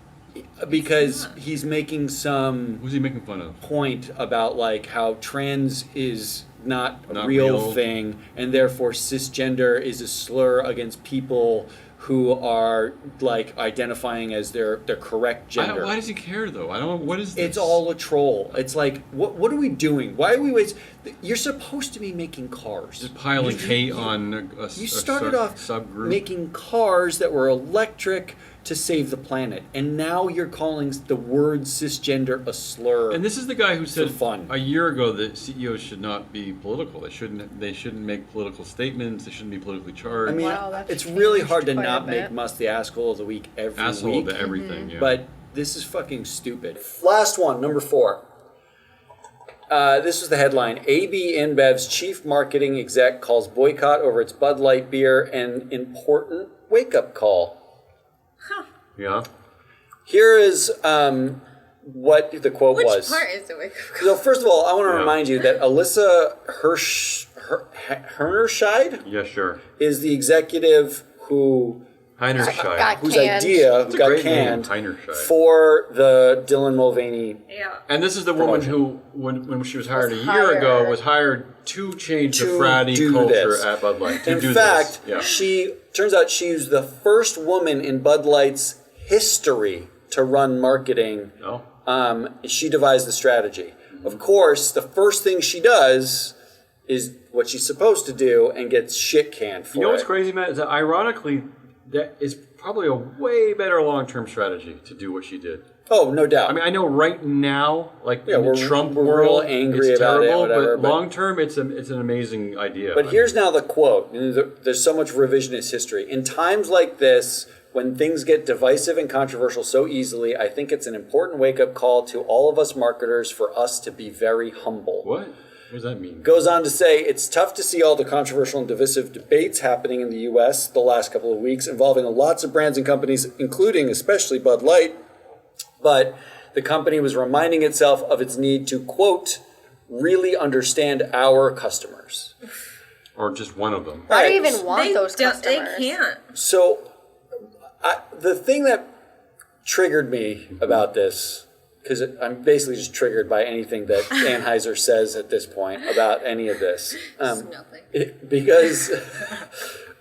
Speaker 1: because he's making some
Speaker 2: Who's he making fun of?
Speaker 1: point about like how trans is not a
Speaker 2: Not
Speaker 1: real
Speaker 2: real.
Speaker 1: thing, and therefore cisgender is a slur against people who are like identifying as their correct gender.
Speaker 2: Why does he care though? I don't. What is this?
Speaker 1: It's all a troll. It's like, what are we doing? Why are we wasting? You're supposed to be making cars.
Speaker 2: just piling hate on a
Speaker 1: You started off
Speaker 2: subgroup.
Speaker 1: making cars that were electric to save the planet, and now you're calling the word cisgender a slur.
Speaker 2: And this is the guy who said
Speaker 1: fun.
Speaker 2: a year ago that CEOs should not be political. They shouldn't make political statements. They shouldn't be politically charged.
Speaker 1: I mean,
Speaker 4: Wow, that's
Speaker 1: it's really
Speaker 4: changed
Speaker 1: hard to
Speaker 4: quite a
Speaker 1: not make
Speaker 4: bit.
Speaker 1: Musk the asshole of the week every
Speaker 2: asshole
Speaker 1: week.
Speaker 2: to everything. Yeah.
Speaker 1: But this is fucking stupid. Last one, number 4. This is the headline. AB InBev's chief marketing exec calls boycott over its Bud Light beer an important wake-up call.
Speaker 2: yeah.
Speaker 1: Here is what the quote
Speaker 3: Which
Speaker 1: was.
Speaker 3: part is the wake up
Speaker 1: So first of all, I want to
Speaker 2: Yeah.
Speaker 1: remind you that Alyssa Hernerscheid
Speaker 2: Yeah. Sure.
Speaker 1: is the executive whose
Speaker 4: Got canned.
Speaker 1: idea
Speaker 2: It's a
Speaker 1: got
Speaker 2: great
Speaker 1: canned
Speaker 2: name, Heinerscheid.
Speaker 1: for the Dylan Mulvaney.
Speaker 3: Yeah.
Speaker 2: And this is the woman
Speaker 1: Promotion.
Speaker 2: who, when she was hired
Speaker 4: Was
Speaker 2: a year ago,
Speaker 4: hired.
Speaker 2: was hired to change the
Speaker 1: To
Speaker 2: fratty
Speaker 1: do
Speaker 2: culture
Speaker 1: this.
Speaker 2: at Bud Light. To
Speaker 1: In
Speaker 2: do
Speaker 1: fact,
Speaker 2: this. Yeah.
Speaker 1: she turns out she's the first woman in Bud Light's history to run marketing.
Speaker 2: No.
Speaker 1: She devised the strategy. Of course, the first thing she does is what she's supposed to do and gets shit canned for
Speaker 2: You know what's
Speaker 1: it.
Speaker 2: crazy, Matt? Is that ironically, that is probably a way better long-term strategy to do what she did.
Speaker 1: Oh, no doubt.
Speaker 2: I mean, I know right now, like
Speaker 1: Yeah,
Speaker 2: in the
Speaker 1: we're-
Speaker 2: Trump
Speaker 1: we're
Speaker 2: world,
Speaker 1: real angry
Speaker 2: it's
Speaker 1: about it,
Speaker 2: terrible,
Speaker 1: whatever,
Speaker 2: but
Speaker 1: but-
Speaker 2: long-term, it's an amazing idea.
Speaker 1: But here's now the quote. There's so much revisionist history. In times like this, when things get divisive and controversial so easily, I think it's an important wake-up call to all of us marketers for us to be very humble.
Speaker 2: What? What does that mean?
Speaker 1: Goes on to say, it's tough to see all the controversial and divisive debates happening in the U.S. the last couple of weeks involving lots of brands and companies, including especially Bud Light. But the company was reminding itself of its need to, quote, really understand our customers.
Speaker 2: Or just one of them.
Speaker 4: I don't even want those
Speaker 3: They
Speaker 4: customers.
Speaker 3: can't.
Speaker 1: So, the thing that triggered me about this, because I'm basically just triggered by anything that Anheuser says at this point about any of this.
Speaker 3: Nothing.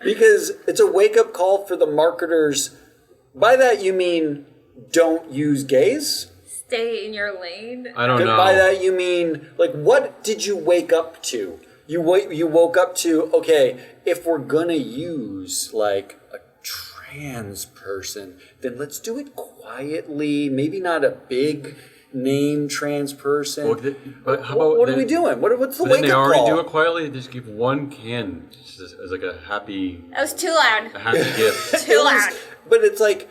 Speaker 1: Because it's a wake-up call for the marketers. By that you mean don't use gays?
Speaker 3: Stay in your lane.
Speaker 2: I don't know.
Speaker 1: By that you mean, like, what did you wake up to? You woke up to, okay, if we're gonna use, like, a trans person, then let's do it quietly, maybe not a big name trans person.
Speaker 2: Well, but how about
Speaker 1: what are we doing? What's the
Speaker 2: Didn't
Speaker 1: wake-up
Speaker 2: they already
Speaker 1: call?
Speaker 2: do it quietly? They just give one can just as like a happy
Speaker 3: That was too loud.
Speaker 2: gift.
Speaker 3: Too loud.
Speaker 1: But it's like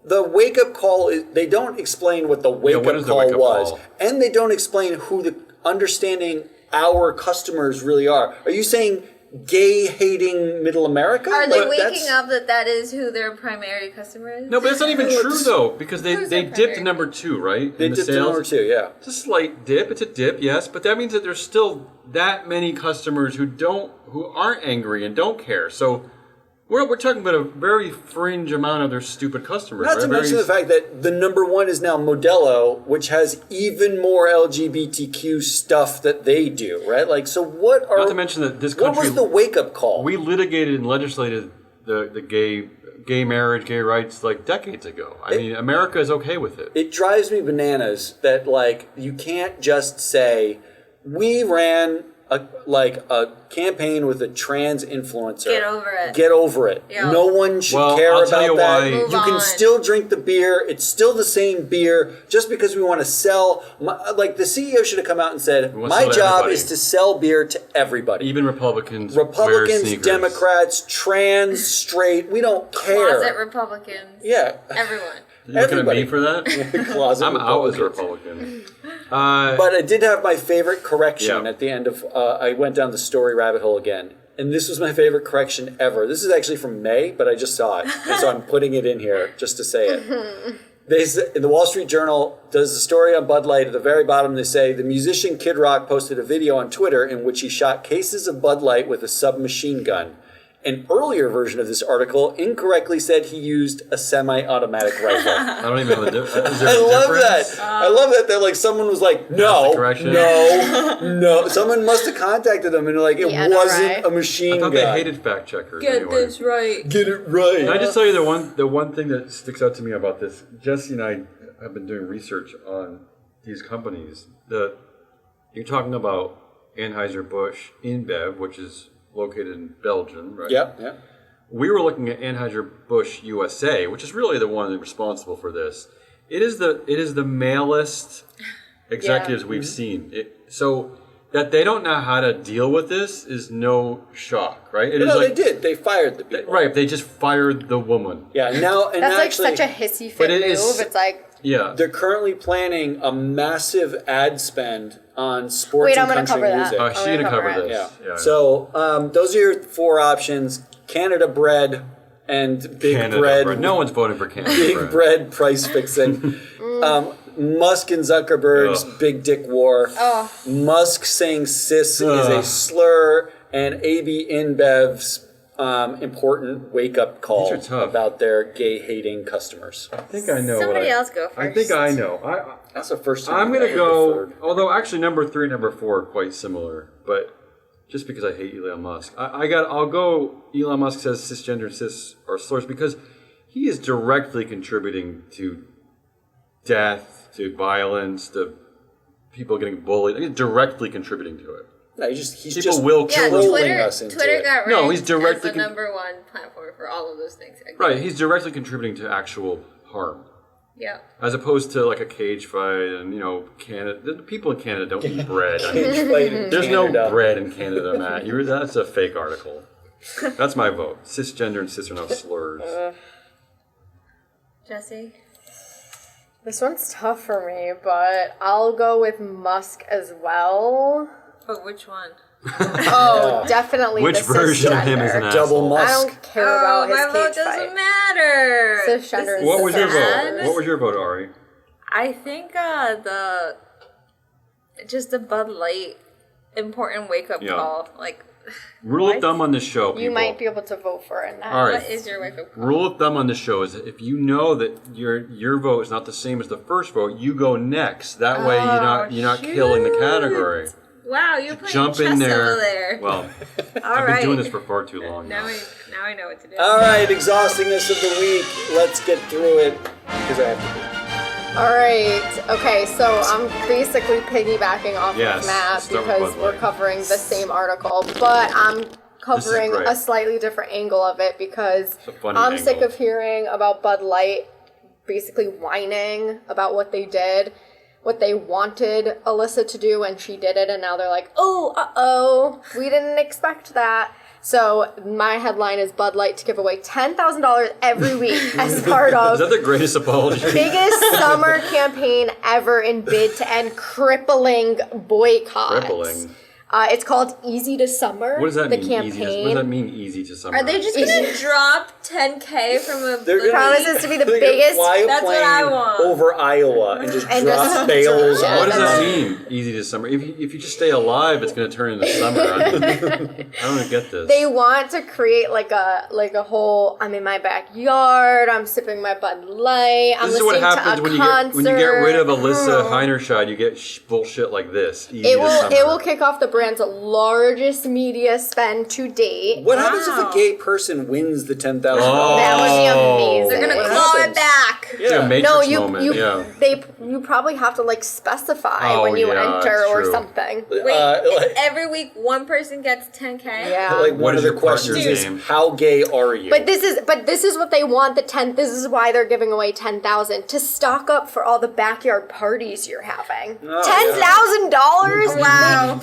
Speaker 1: the wake-up call is, they don't explain what the wake-up
Speaker 2: what is the
Speaker 1: call
Speaker 2: wake-up
Speaker 1: was,
Speaker 2: call?
Speaker 1: and they don't explain who the understanding our customers really are. Are you saying gay-hating middle America?
Speaker 3: Are they
Speaker 1: Like,
Speaker 3: waking
Speaker 1: that's-
Speaker 3: up that is who their primary customer is?
Speaker 2: No, but that's not even
Speaker 1: No,
Speaker 2: true
Speaker 1: it's-
Speaker 2: though, because they
Speaker 3: Who's
Speaker 2: they
Speaker 3: their
Speaker 2: dipped to
Speaker 3: primary?
Speaker 2: number 2, right?
Speaker 1: They
Speaker 2: in the
Speaker 1: did to
Speaker 2: sales.
Speaker 1: number 2, yeah.
Speaker 2: It's a slight dip. It's a dip, yes, but that means that there's still that many customers who aren't angry and don't care. So we're talking about a very fringe amount of their stupid customers.
Speaker 1: Not to
Speaker 2: right?
Speaker 1: mention the fact that the number 1 is now Modelo, which has even more LGBTQ stuff that they do, right? Like, so what are...
Speaker 2: Not to mention that this
Speaker 1: what
Speaker 2: country,
Speaker 1: was the wake-up call?
Speaker 2: we litigated and legislated the gay marriage, gay rights like decades ago. I mean, America is okay with it.
Speaker 1: It drives me bananas that, like, you can't just say, we ran a campaign with a trans influencer.
Speaker 3: Get over it.
Speaker 1: Get over it.
Speaker 3: Yeah.
Speaker 1: No one should
Speaker 2: Well,
Speaker 1: care
Speaker 2: I'll tell
Speaker 1: about
Speaker 2: you
Speaker 1: that.
Speaker 2: why.
Speaker 3: Move
Speaker 1: You can
Speaker 3: on.
Speaker 1: still drink the beer. It's still the same beer. Just because we want to sell, like, the CEO should have come out and said,
Speaker 2: want to
Speaker 1: my
Speaker 2: sell to
Speaker 1: job
Speaker 2: everybody."
Speaker 1: is to sell beer to everybody.
Speaker 2: Even Republicans wear
Speaker 1: Republicans,
Speaker 2: sneakers.
Speaker 1: Democrats, trans, straight, we don't care.
Speaker 3: Closet Republicans.
Speaker 1: Yeah.
Speaker 3: Everyone.
Speaker 2: You looking at me
Speaker 1: everybody.
Speaker 2: for that?
Speaker 1: Closet
Speaker 2: I'm out as a
Speaker 1: Republicans.
Speaker 2: Republican.
Speaker 1: But I did have my favorite correction
Speaker 2: Yeah.
Speaker 1: at the end of. I went down the story rabbit hole again, and this was my favorite correction ever. This is actually from May, but I just saw it, and so I'm putting it in here just to say it. In the Wall Street Journal does the story on Bud Light. At the very bottom, they say the musician Kid Rock posted a video on Twitter in which he shot cases of Bud Light with a submachine gun. An earlier version of this article incorrectly said he used a semi-automatic rifle.
Speaker 2: I don't even know the difference.
Speaker 1: I love that. I love that. That like someone was like, no,
Speaker 2: the correction?
Speaker 1: no. Someone must have contacted them and like it
Speaker 4: The
Speaker 1: wasn't
Speaker 4: NRA.
Speaker 1: a machine
Speaker 2: I thought
Speaker 1: gun.
Speaker 2: they hated fact checkers.
Speaker 3: Get
Speaker 2: anyway.
Speaker 3: this right.
Speaker 1: Get it right.
Speaker 2: Can I just tell you the one thing that sticks out to me about this? Jesse and I have been doing research on these companies. You're talking about Anheuser-Busch InBev, which is located in Belgium, right?
Speaker 1: Yeah.
Speaker 2: We were looking at Anheuser-Busch USA, which is really the one responsible for this. It is the malest executives we've seen. So that they don't know how to deal with this is no shock, right? It is
Speaker 1: No,
Speaker 2: like,
Speaker 1: they did. They fired the people.
Speaker 2: Right, they just fired the woman.
Speaker 1: Yeah. Now and
Speaker 4: That's
Speaker 1: now
Speaker 4: like
Speaker 1: actually,
Speaker 4: such a hissy fit
Speaker 2: But it
Speaker 4: move.
Speaker 2: is-
Speaker 4: It's like,
Speaker 2: Yeah.
Speaker 1: they're currently planning a massive ad spend on sports
Speaker 4: Wait,
Speaker 1: and
Speaker 4: I'm gonna
Speaker 1: country
Speaker 4: cover that.
Speaker 1: music.
Speaker 2: She's going to cover
Speaker 4: it.
Speaker 2: this.
Speaker 1: Yeah. So those are your 4 options: Canada bread and big
Speaker 2: Canada
Speaker 1: bread.
Speaker 2: bread. No one's voting for Canada
Speaker 1: Big
Speaker 2: bread.
Speaker 1: bread price fixing. Musk and Zuckerberg's
Speaker 2: Ugh.
Speaker 1: big dick war.
Speaker 4: oh,
Speaker 1: Musk saying cis is a
Speaker 2: Ugh.
Speaker 1: slur, and AB InBev's important wake-up call
Speaker 2: These are tough.
Speaker 1: about their gay-hating customers.
Speaker 2: I think I know.
Speaker 3: Somebody
Speaker 2: what
Speaker 3: else go first.
Speaker 2: I think I know.
Speaker 1: That's the first time.
Speaker 2: I'm
Speaker 1: I've
Speaker 2: going to
Speaker 1: ever
Speaker 2: go,
Speaker 1: deferred.
Speaker 2: although actually number 3 and number 4 are quite similar, but just because I hate Elon Musk. I'll go, Elon Musk says cisgender and cis are slurs because he is directly contributing to death, to violence, to people getting bullied. He's directly contributing to it.
Speaker 1: No, he's
Speaker 2: People
Speaker 1: just
Speaker 2: will
Speaker 3: Yeah,
Speaker 2: kill
Speaker 1: trolling
Speaker 3: Twitter,
Speaker 1: us into
Speaker 3: Twitter
Speaker 1: it.
Speaker 3: got ranked
Speaker 2: No, he's directly
Speaker 3: as the number one platform for all of those things.
Speaker 2: Right, he's directly contributing to actual harm.
Speaker 3: Yeah.
Speaker 2: As opposed to like a cage fight and, Canada. The people in Canada don't eat bread. I mean,
Speaker 1: Cage fight in
Speaker 2: there's
Speaker 1: Canada.
Speaker 2: no bread in Canada, Matt. That's a fake article. That's my vote. Cisgender and cis are now slurs.
Speaker 3: Jesse?
Speaker 4: This one's tough for me, but I'll go with Musk as well.
Speaker 3: But which one?
Speaker 4: Oh, definitely
Speaker 2: Which
Speaker 4: the
Speaker 2: version of him is an
Speaker 4: cisgender.
Speaker 1: Double
Speaker 2: asshole?
Speaker 4: I
Speaker 1: Musk.
Speaker 4: don't care about his
Speaker 3: my vote
Speaker 4: cage
Speaker 3: doesn't
Speaker 4: fight.
Speaker 3: matter.
Speaker 4: Cisgender is
Speaker 2: What was your
Speaker 3: sad.
Speaker 2: vote? What was your vote, Ari?
Speaker 3: I think the Bud Light important wake up
Speaker 2: Yeah.
Speaker 3: call. Like,
Speaker 2: Rule of thumb on this show, people.
Speaker 4: You might be able to vote for it now.
Speaker 2: All right.
Speaker 3: what is your wake up call?
Speaker 2: Rule of thumb on this show is that if you know that your vote is not the same as the first vote, you go next. That way you're not killing the category.
Speaker 3: Wow, you're playing
Speaker 2: Jump
Speaker 3: chess
Speaker 2: in there.
Speaker 3: over there.
Speaker 2: Well,
Speaker 3: All
Speaker 2: I've been
Speaker 3: right.
Speaker 2: doing this for far too long
Speaker 3: Now
Speaker 2: now.
Speaker 3: I know what to do.
Speaker 1: All right, exhaustingness of the week. Let's get through it because I have to.
Speaker 4: All right. Okay, so I'm basically piggybacking off
Speaker 2: Yes,
Speaker 4: of Matt
Speaker 2: start with
Speaker 4: because
Speaker 2: Bud
Speaker 4: we're
Speaker 2: Light.
Speaker 4: covering the same article, but I'm covering
Speaker 2: great.
Speaker 4: a slightly different angle of it because
Speaker 2: It's a funny
Speaker 4: I'm sick
Speaker 2: angle.
Speaker 4: of hearing about Bud Light basically whining about what they did, what they wanted Alyssa to do, and she did it, and now they're like, oh, we didn't expect that. So my headline is Bud Light to give away $10,000 every week as part of
Speaker 2: Is that the greatest apology?
Speaker 4: biggest summer campaign ever in bid to end crippling boycotts.
Speaker 2: Crippling.
Speaker 4: It's called Easy to Summer.
Speaker 2: What does that
Speaker 4: the
Speaker 2: mean?
Speaker 4: campaign.
Speaker 2: Easy what does that mean? Easy to summer.
Speaker 3: Are they just gonna drop 10K from a?
Speaker 1: They're gonna-
Speaker 4: Promises to be the
Speaker 1: They're gonna
Speaker 4: biggest.
Speaker 1: fly a
Speaker 3: That's what
Speaker 1: plane
Speaker 3: I want.
Speaker 1: over Iowa and just
Speaker 4: And
Speaker 1: drop
Speaker 4: just
Speaker 1: bales
Speaker 4: drop-
Speaker 1: on
Speaker 2: What does that
Speaker 1: them.
Speaker 2: mean? Easy to summer. If you just stay alive, it's going to turn into summer. I don't get this.
Speaker 4: They want to create like a whole. I'm in my backyard. I'm sipping my Bud Light. I'm
Speaker 2: This is what
Speaker 4: listening
Speaker 2: happens
Speaker 4: to a
Speaker 2: when
Speaker 4: concert.
Speaker 2: you get rid of Alyssa Heinerscheid. You get bullshit like this. Easy
Speaker 4: It
Speaker 2: to
Speaker 4: will
Speaker 2: summer.
Speaker 4: it will kick off the brand's largest media spend to date.
Speaker 1: What happens if
Speaker 3: Wow.
Speaker 1: a gay person wins the $10,000?
Speaker 2: Oh.
Speaker 4: That would be amazing.
Speaker 3: They're gonna
Speaker 1: What
Speaker 3: claw
Speaker 1: happens?
Speaker 3: it back.
Speaker 2: It's like a
Speaker 1: Yeah.
Speaker 2: Matrix
Speaker 4: No, you
Speaker 2: moment.
Speaker 4: you
Speaker 2: yeah.
Speaker 4: you probably have to like specify
Speaker 2: Oh,
Speaker 4: when you
Speaker 2: yeah,
Speaker 4: enter
Speaker 2: that's
Speaker 4: or
Speaker 2: true.
Speaker 4: something.
Speaker 3: Wait,
Speaker 1: like-
Speaker 3: every week one person gets 10K.
Speaker 4: Yeah.
Speaker 1: Like
Speaker 2: What
Speaker 1: one
Speaker 2: is
Speaker 1: of the
Speaker 2: your partner's
Speaker 1: questions is,
Speaker 2: name?
Speaker 1: how gay are you?
Speaker 4: But this is what they want. This is why they're giving away 10,000 to stock up for all the backyard parties you're having.
Speaker 1: Oh,
Speaker 4: $10,000.
Speaker 3: Wow.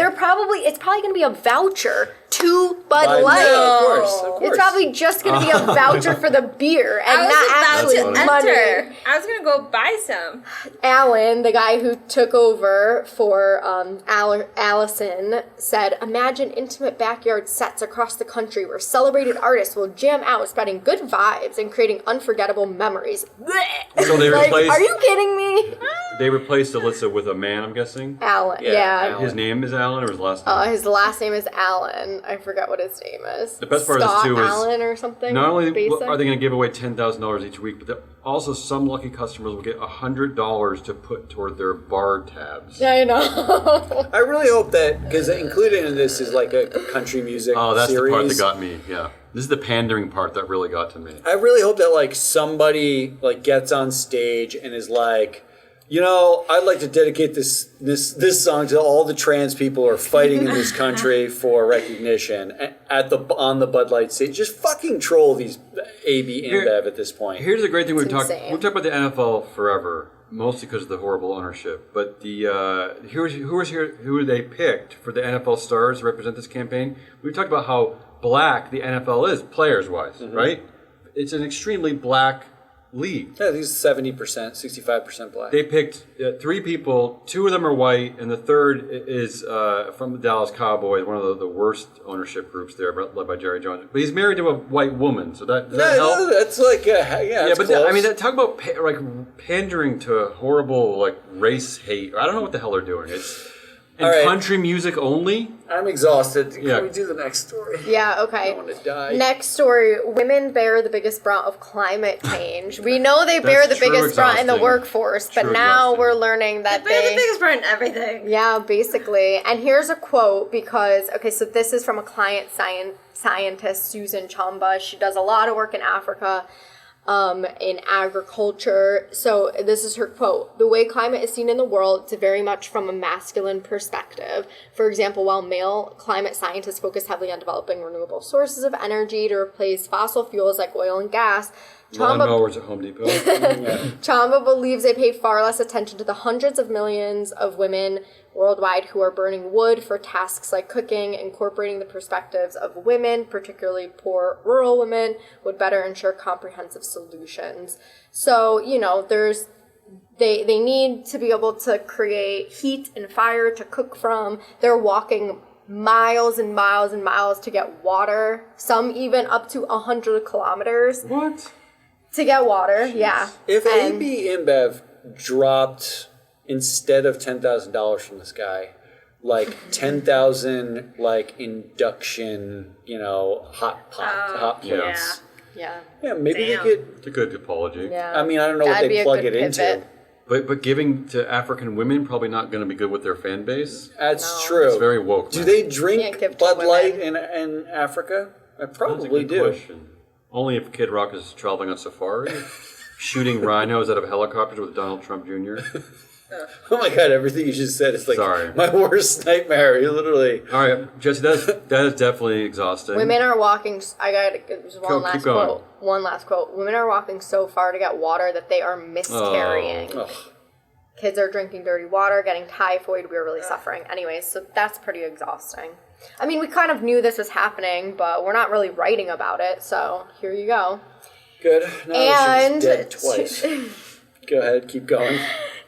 Speaker 4: It's probably going to be a voucher to Bud
Speaker 1: By-
Speaker 4: Light.
Speaker 1: Yeah, of course, of course.
Speaker 4: It's probably just going to be a voucher for the beer and
Speaker 3: I was
Speaker 4: not
Speaker 3: about
Speaker 4: actually
Speaker 3: to
Speaker 2: That's
Speaker 4: money.
Speaker 3: enter. I was gonna go buy some.
Speaker 4: Alan, the guy who took over for Allison, said, "Imagine intimate backyard sets across the country where celebrated artists will jam out, spreading good vibes and creating unforgettable memories."
Speaker 2: So they
Speaker 4: Like,
Speaker 2: replaced.
Speaker 4: are you kidding me?
Speaker 2: They replaced Alyssa with a man. I'm guessing.
Speaker 4: Alan,
Speaker 1: Yeah,
Speaker 4: yeah.
Speaker 1: Alan.
Speaker 2: His name is Alan, or his last name.
Speaker 4: His last name is Alan. I forget what his name is.
Speaker 2: The best part of this,
Speaker 4: Scott
Speaker 2: too, is
Speaker 4: Allen or something.
Speaker 2: Not only
Speaker 4: basic.
Speaker 2: are they going to give away $10,000 each week, but also some lucky customers will get $100 to put toward their bar tabs.
Speaker 4: Yeah, I know.
Speaker 1: I really hope that, because included in this is like a country music
Speaker 2: Oh, that's
Speaker 1: series.
Speaker 2: the part that got me. Yeah, this is the pandering part that really got to me.
Speaker 1: I really hope that like somebody like gets on stage and is like, I'd like to dedicate this song to all the trans people who are fighting in this country for recognition on the Bud Light stage. Just fucking troll these AB InBev at this point.
Speaker 2: Here's the great thing we've talked about the NFL forever, mostly because of the horrible ownership. But who they picked for the NFL stars to represent this campaign. We've talked about how black the NFL is, players wise, right? It's an extremely black league.
Speaker 1: Yeah, these 70%, 65% black.
Speaker 2: They picked 3 people. 2 of them are white, and the third is from the Dallas Cowboys, one of the worst ownership groups there, led by Jerry Jones. But he's married to a white woman, so does that help?
Speaker 1: No, that's like,
Speaker 2: Yeah, but
Speaker 1: close.
Speaker 2: talk about pandering to horrible race hate. I don't know what the hell they're doing. It's
Speaker 1: All right.
Speaker 2: country music only.
Speaker 1: I'm exhausted.
Speaker 2: Yeah.
Speaker 1: Can we do the next story?
Speaker 4: Yeah,
Speaker 1: I
Speaker 4: okay.
Speaker 1: don't want to die.
Speaker 4: Next story. Women bear the biggest brunt of climate change. We know they bear the
Speaker 2: That's true
Speaker 4: biggest brunt in the
Speaker 2: exhausting.
Speaker 4: workforce, but
Speaker 2: True
Speaker 4: now
Speaker 2: exhausting.
Speaker 4: we're learning that
Speaker 3: They're the
Speaker 4: they...
Speaker 3: biggest part in everything.
Speaker 4: Yeah, basically. And here's a quote because, so this is from a client scientist, Susan Chamba. She does a lot of work in Africa. in agriculture. So this is her quote: "The way climate is seen in the world, it's very much from a masculine perspective. For example, while male climate scientists focus heavily on developing renewable sources of energy to replace fossil fuels like oil and gas,
Speaker 2: Lawnmowers at Home Depot.
Speaker 4: Chamba believes they pay far less attention to the hundreds of millions of women worldwide who are burning wood for tasks like cooking. Incorporating the perspectives of women, particularly poor rural women, would better ensure comprehensive solutions." So, they need to be able to create heat and fire to cook from. They're walking miles and miles and miles to get water, some even up to 100 kilometers.
Speaker 2: What?
Speaker 4: To get water, yeah.
Speaker 1: If
Speaker 4: And-
Speaker 1: AB InBev dropped, instead of $10,000 from the sky, like 10,000 like induction, hot pots.
Speaker 4: Yeah.
Speaker 1: Yeah, maybe
Speaker 3: Damn.
Speaker 1: they could.
Speaker 2: It's a good apology.
Speaker 4: Yeah.
Speaker 1: I mean, I don't know
Speaker 4: That'd
Speaker 1: what
Speaker 4: be
Speaker 1: they
Speaker 4: a
Speaker 1: plug
Speaker 4: good
Speaker 1: it into.
Speaker 4: pivot.
Speaker 2: But giving to African women probably not going to be good with their fan base.
Speaker 1: That's
Speaker 4: No.
Speaker 1: true.
Speaker 2: It's very woke.
Speaker 1: Do
Speaker 2: man.
Speaker 1: they
Speaker 4: Can't
Speaker 1: drink
Speaker 4: give to
Speaker 1: Bud
Speaker 4: women.
Speaker 1: Light in Africa? I
Speaker 2: That's a
Speaker 1: probably
Speaker 2: good
Speaker 1: do.
Speaker 2: question. Only if Kid Rock is traveling on safari, shooting rhinos out of helicopters with Donald Trump Jr.
Speaker 1: Oh my god, everything you just said is like
Speaker 2: Sorry.
Speaker 1: my worst nightmare. You literally.
Speaker 2: All right, Jesse, that is definitely exhausting.
Speaker 4: Women are walking. I got just
Speaker 2: Go,
Speaker 4: one last
Speaker 2: keep going.
Speaker 4: quote. One last quote. Women are walking so far to get water that they are miscarrying.
Speaker 1: Ugh.
Speaker 4: Kids are drinking dirty water, getting typhoid. We're really suffering. Anyways, so that's pretty exhausting. I mean, we kind of knew this was happening, but we're not really writing about it. So here you go.
Speaker 1: Good. Now
Speaker 4: And
Speaker 1: she's dead twice. Go ahead, keep going.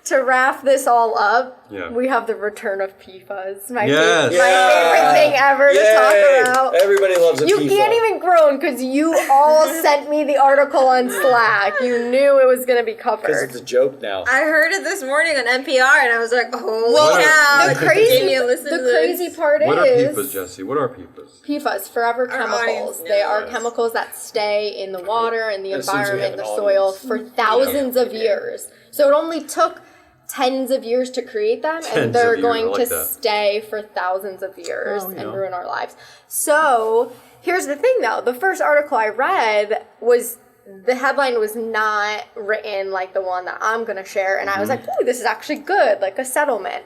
Speaker 4: To wrap this all up,
Speaker 2: Yeah.
Speaker 4: we have the return of PFAS. My
Speaker 2: Yes.
Speaker 4: favorite thing ever
Speaker 1: Yay!
Speaker 4: to talk about.
Speaker 1: Everybody loves a
Speaker 4: You
Speaker 1: PFAS.
Speaker 4: can't even groan because you all sent me the article on Slack. You knew it was going to be
Speaker 1: Because
Speaker 4: covered.
Speaker 1: it's a joke now.
Speaker 3: I heard it this morning on NPR, and I was like, "Holy
Speaker 4: Well,
Speaker 3: cow!"
Speaker 4: the crazy,
Speaker 3: Jamie, listen to
Speaker 4: the
Speaker 3: this.
Speaker 4: crazy part
Speaker 2: What are
Speaker 4: is
Speaker 2: PFAS, Jesse? What are PFAS?
Speaker 4: PFAS, forever
Speaker 3: Our
Speaker 4: chemicals.
Speaker 3: audience
Speaker 4: They are
Speaker 2: knows.
Speaker 4: chemicals that stay in the water, in the
Speaker 1: As soon as we
Speaker 4: environment, the
Speaker 1: have an
Speaker 4: soil
Speaker 1: audience.
Speaker 4: for thousands of years. So it only took tens of years to create them,
Speaker 2: Tens
Speaker 4: and they're
Speaker 2: of years, I
Speaker 4: going
Speaker 2: like
Speaker 4: to
Speaker 2: that.
Speaker 4: stay for thousands of years
Speaker 2: Oh,
Speaker 4: and
Speaker 2: yeah.
Speaker 4: ruin our lives. So here's the thing, though. The first article I read was, the headline was not written like the one that I'm going to share, and I was like, ooh, this is actually good, like a settlement.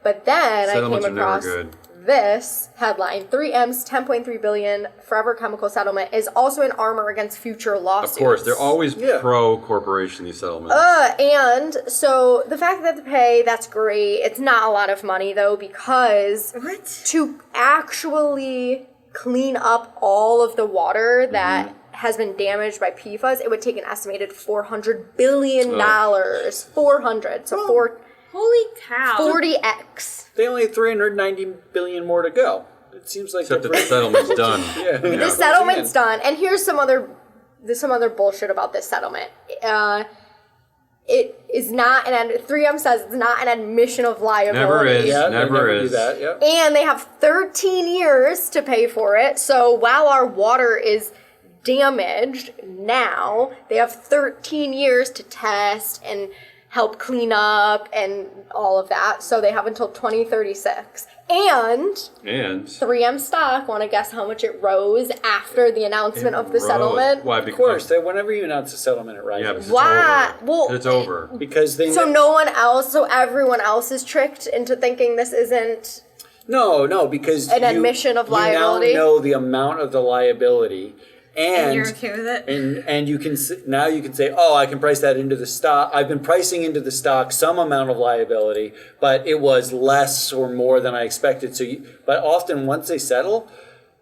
Speaker 4: But then I
Speaker 2: Settlements
Speaker 4: came
Speaker 2: are never
Speaker 4: across
Speaker 2: good.
Speaker 4: this headline: 3M's $10.3 billion forever chemical settlement is also an armor against future lawsuits.
Speaker 2: Of course, they're always
Speaker 1: Yeah.
Speaker 2: pro-corporation, these settlements.
Speaker 4: And so the fact that they pay, that's great. It's not a lot of money though, because
Speaker 3: What?
Speaker 4: to actually clean up all of the water that has been damaged by PFAS, it would take an estimated $400 billion. 400. So
Speaker 3: Holy cow!
Speaker 4: 40x.
Speaker 1: They only have 390 billion more to go. It seems like
Speaker 2: Except that
Speaker 1: they're
Speaker 2: the settlement's done.
Speaker 1: Yeah.
Speaker 4: The settlement's done. And here's there's some other bullshit about this settlement. It is not 3M says it's not an admission of liability.
Speaker 2: Never is.
Speaker 1: Yeah,
Speaker 2: Never
Speaker 1: they never do
Speaker 2: is.
Speaker 1: that. Yeah.
Speaker 4: And they have 13 years to pay for it. So while our water is damaged now, they have 13 years to test and help clean up and all of that. So they have until 2036. And
Speaker 2: And
Speaker 4: 3M stock, want to guess how much it rose after the announcement of the
Speaker 2: Rose.
Speaker 4: settlement?
Speaker 2: Why?
Speaker 1: Of course, they, whenever you announce a settlement, it
Speaker 2: Yeah,
Speaker 1: rises.
Speaker 2: because it's
Speaker 4: Why?
Speaker 2: over.
Speaker 4: Well,
Speaker 2: It's over.
Speaker 1: Because they
Speaker 4: So everyone else is tricked into thinking this isn't.
Speaker 1: no, because
Speaker 4: An admission of liability?
Speaker 1: You now know the amount of the liability,
Speaker 3: And you're okay with it?
Speaker 1: and you can now you can say, oh, I can price that into the stock. I've been pricing into the stock some amount of liability, but it was less or more than I expected. But often once they settle,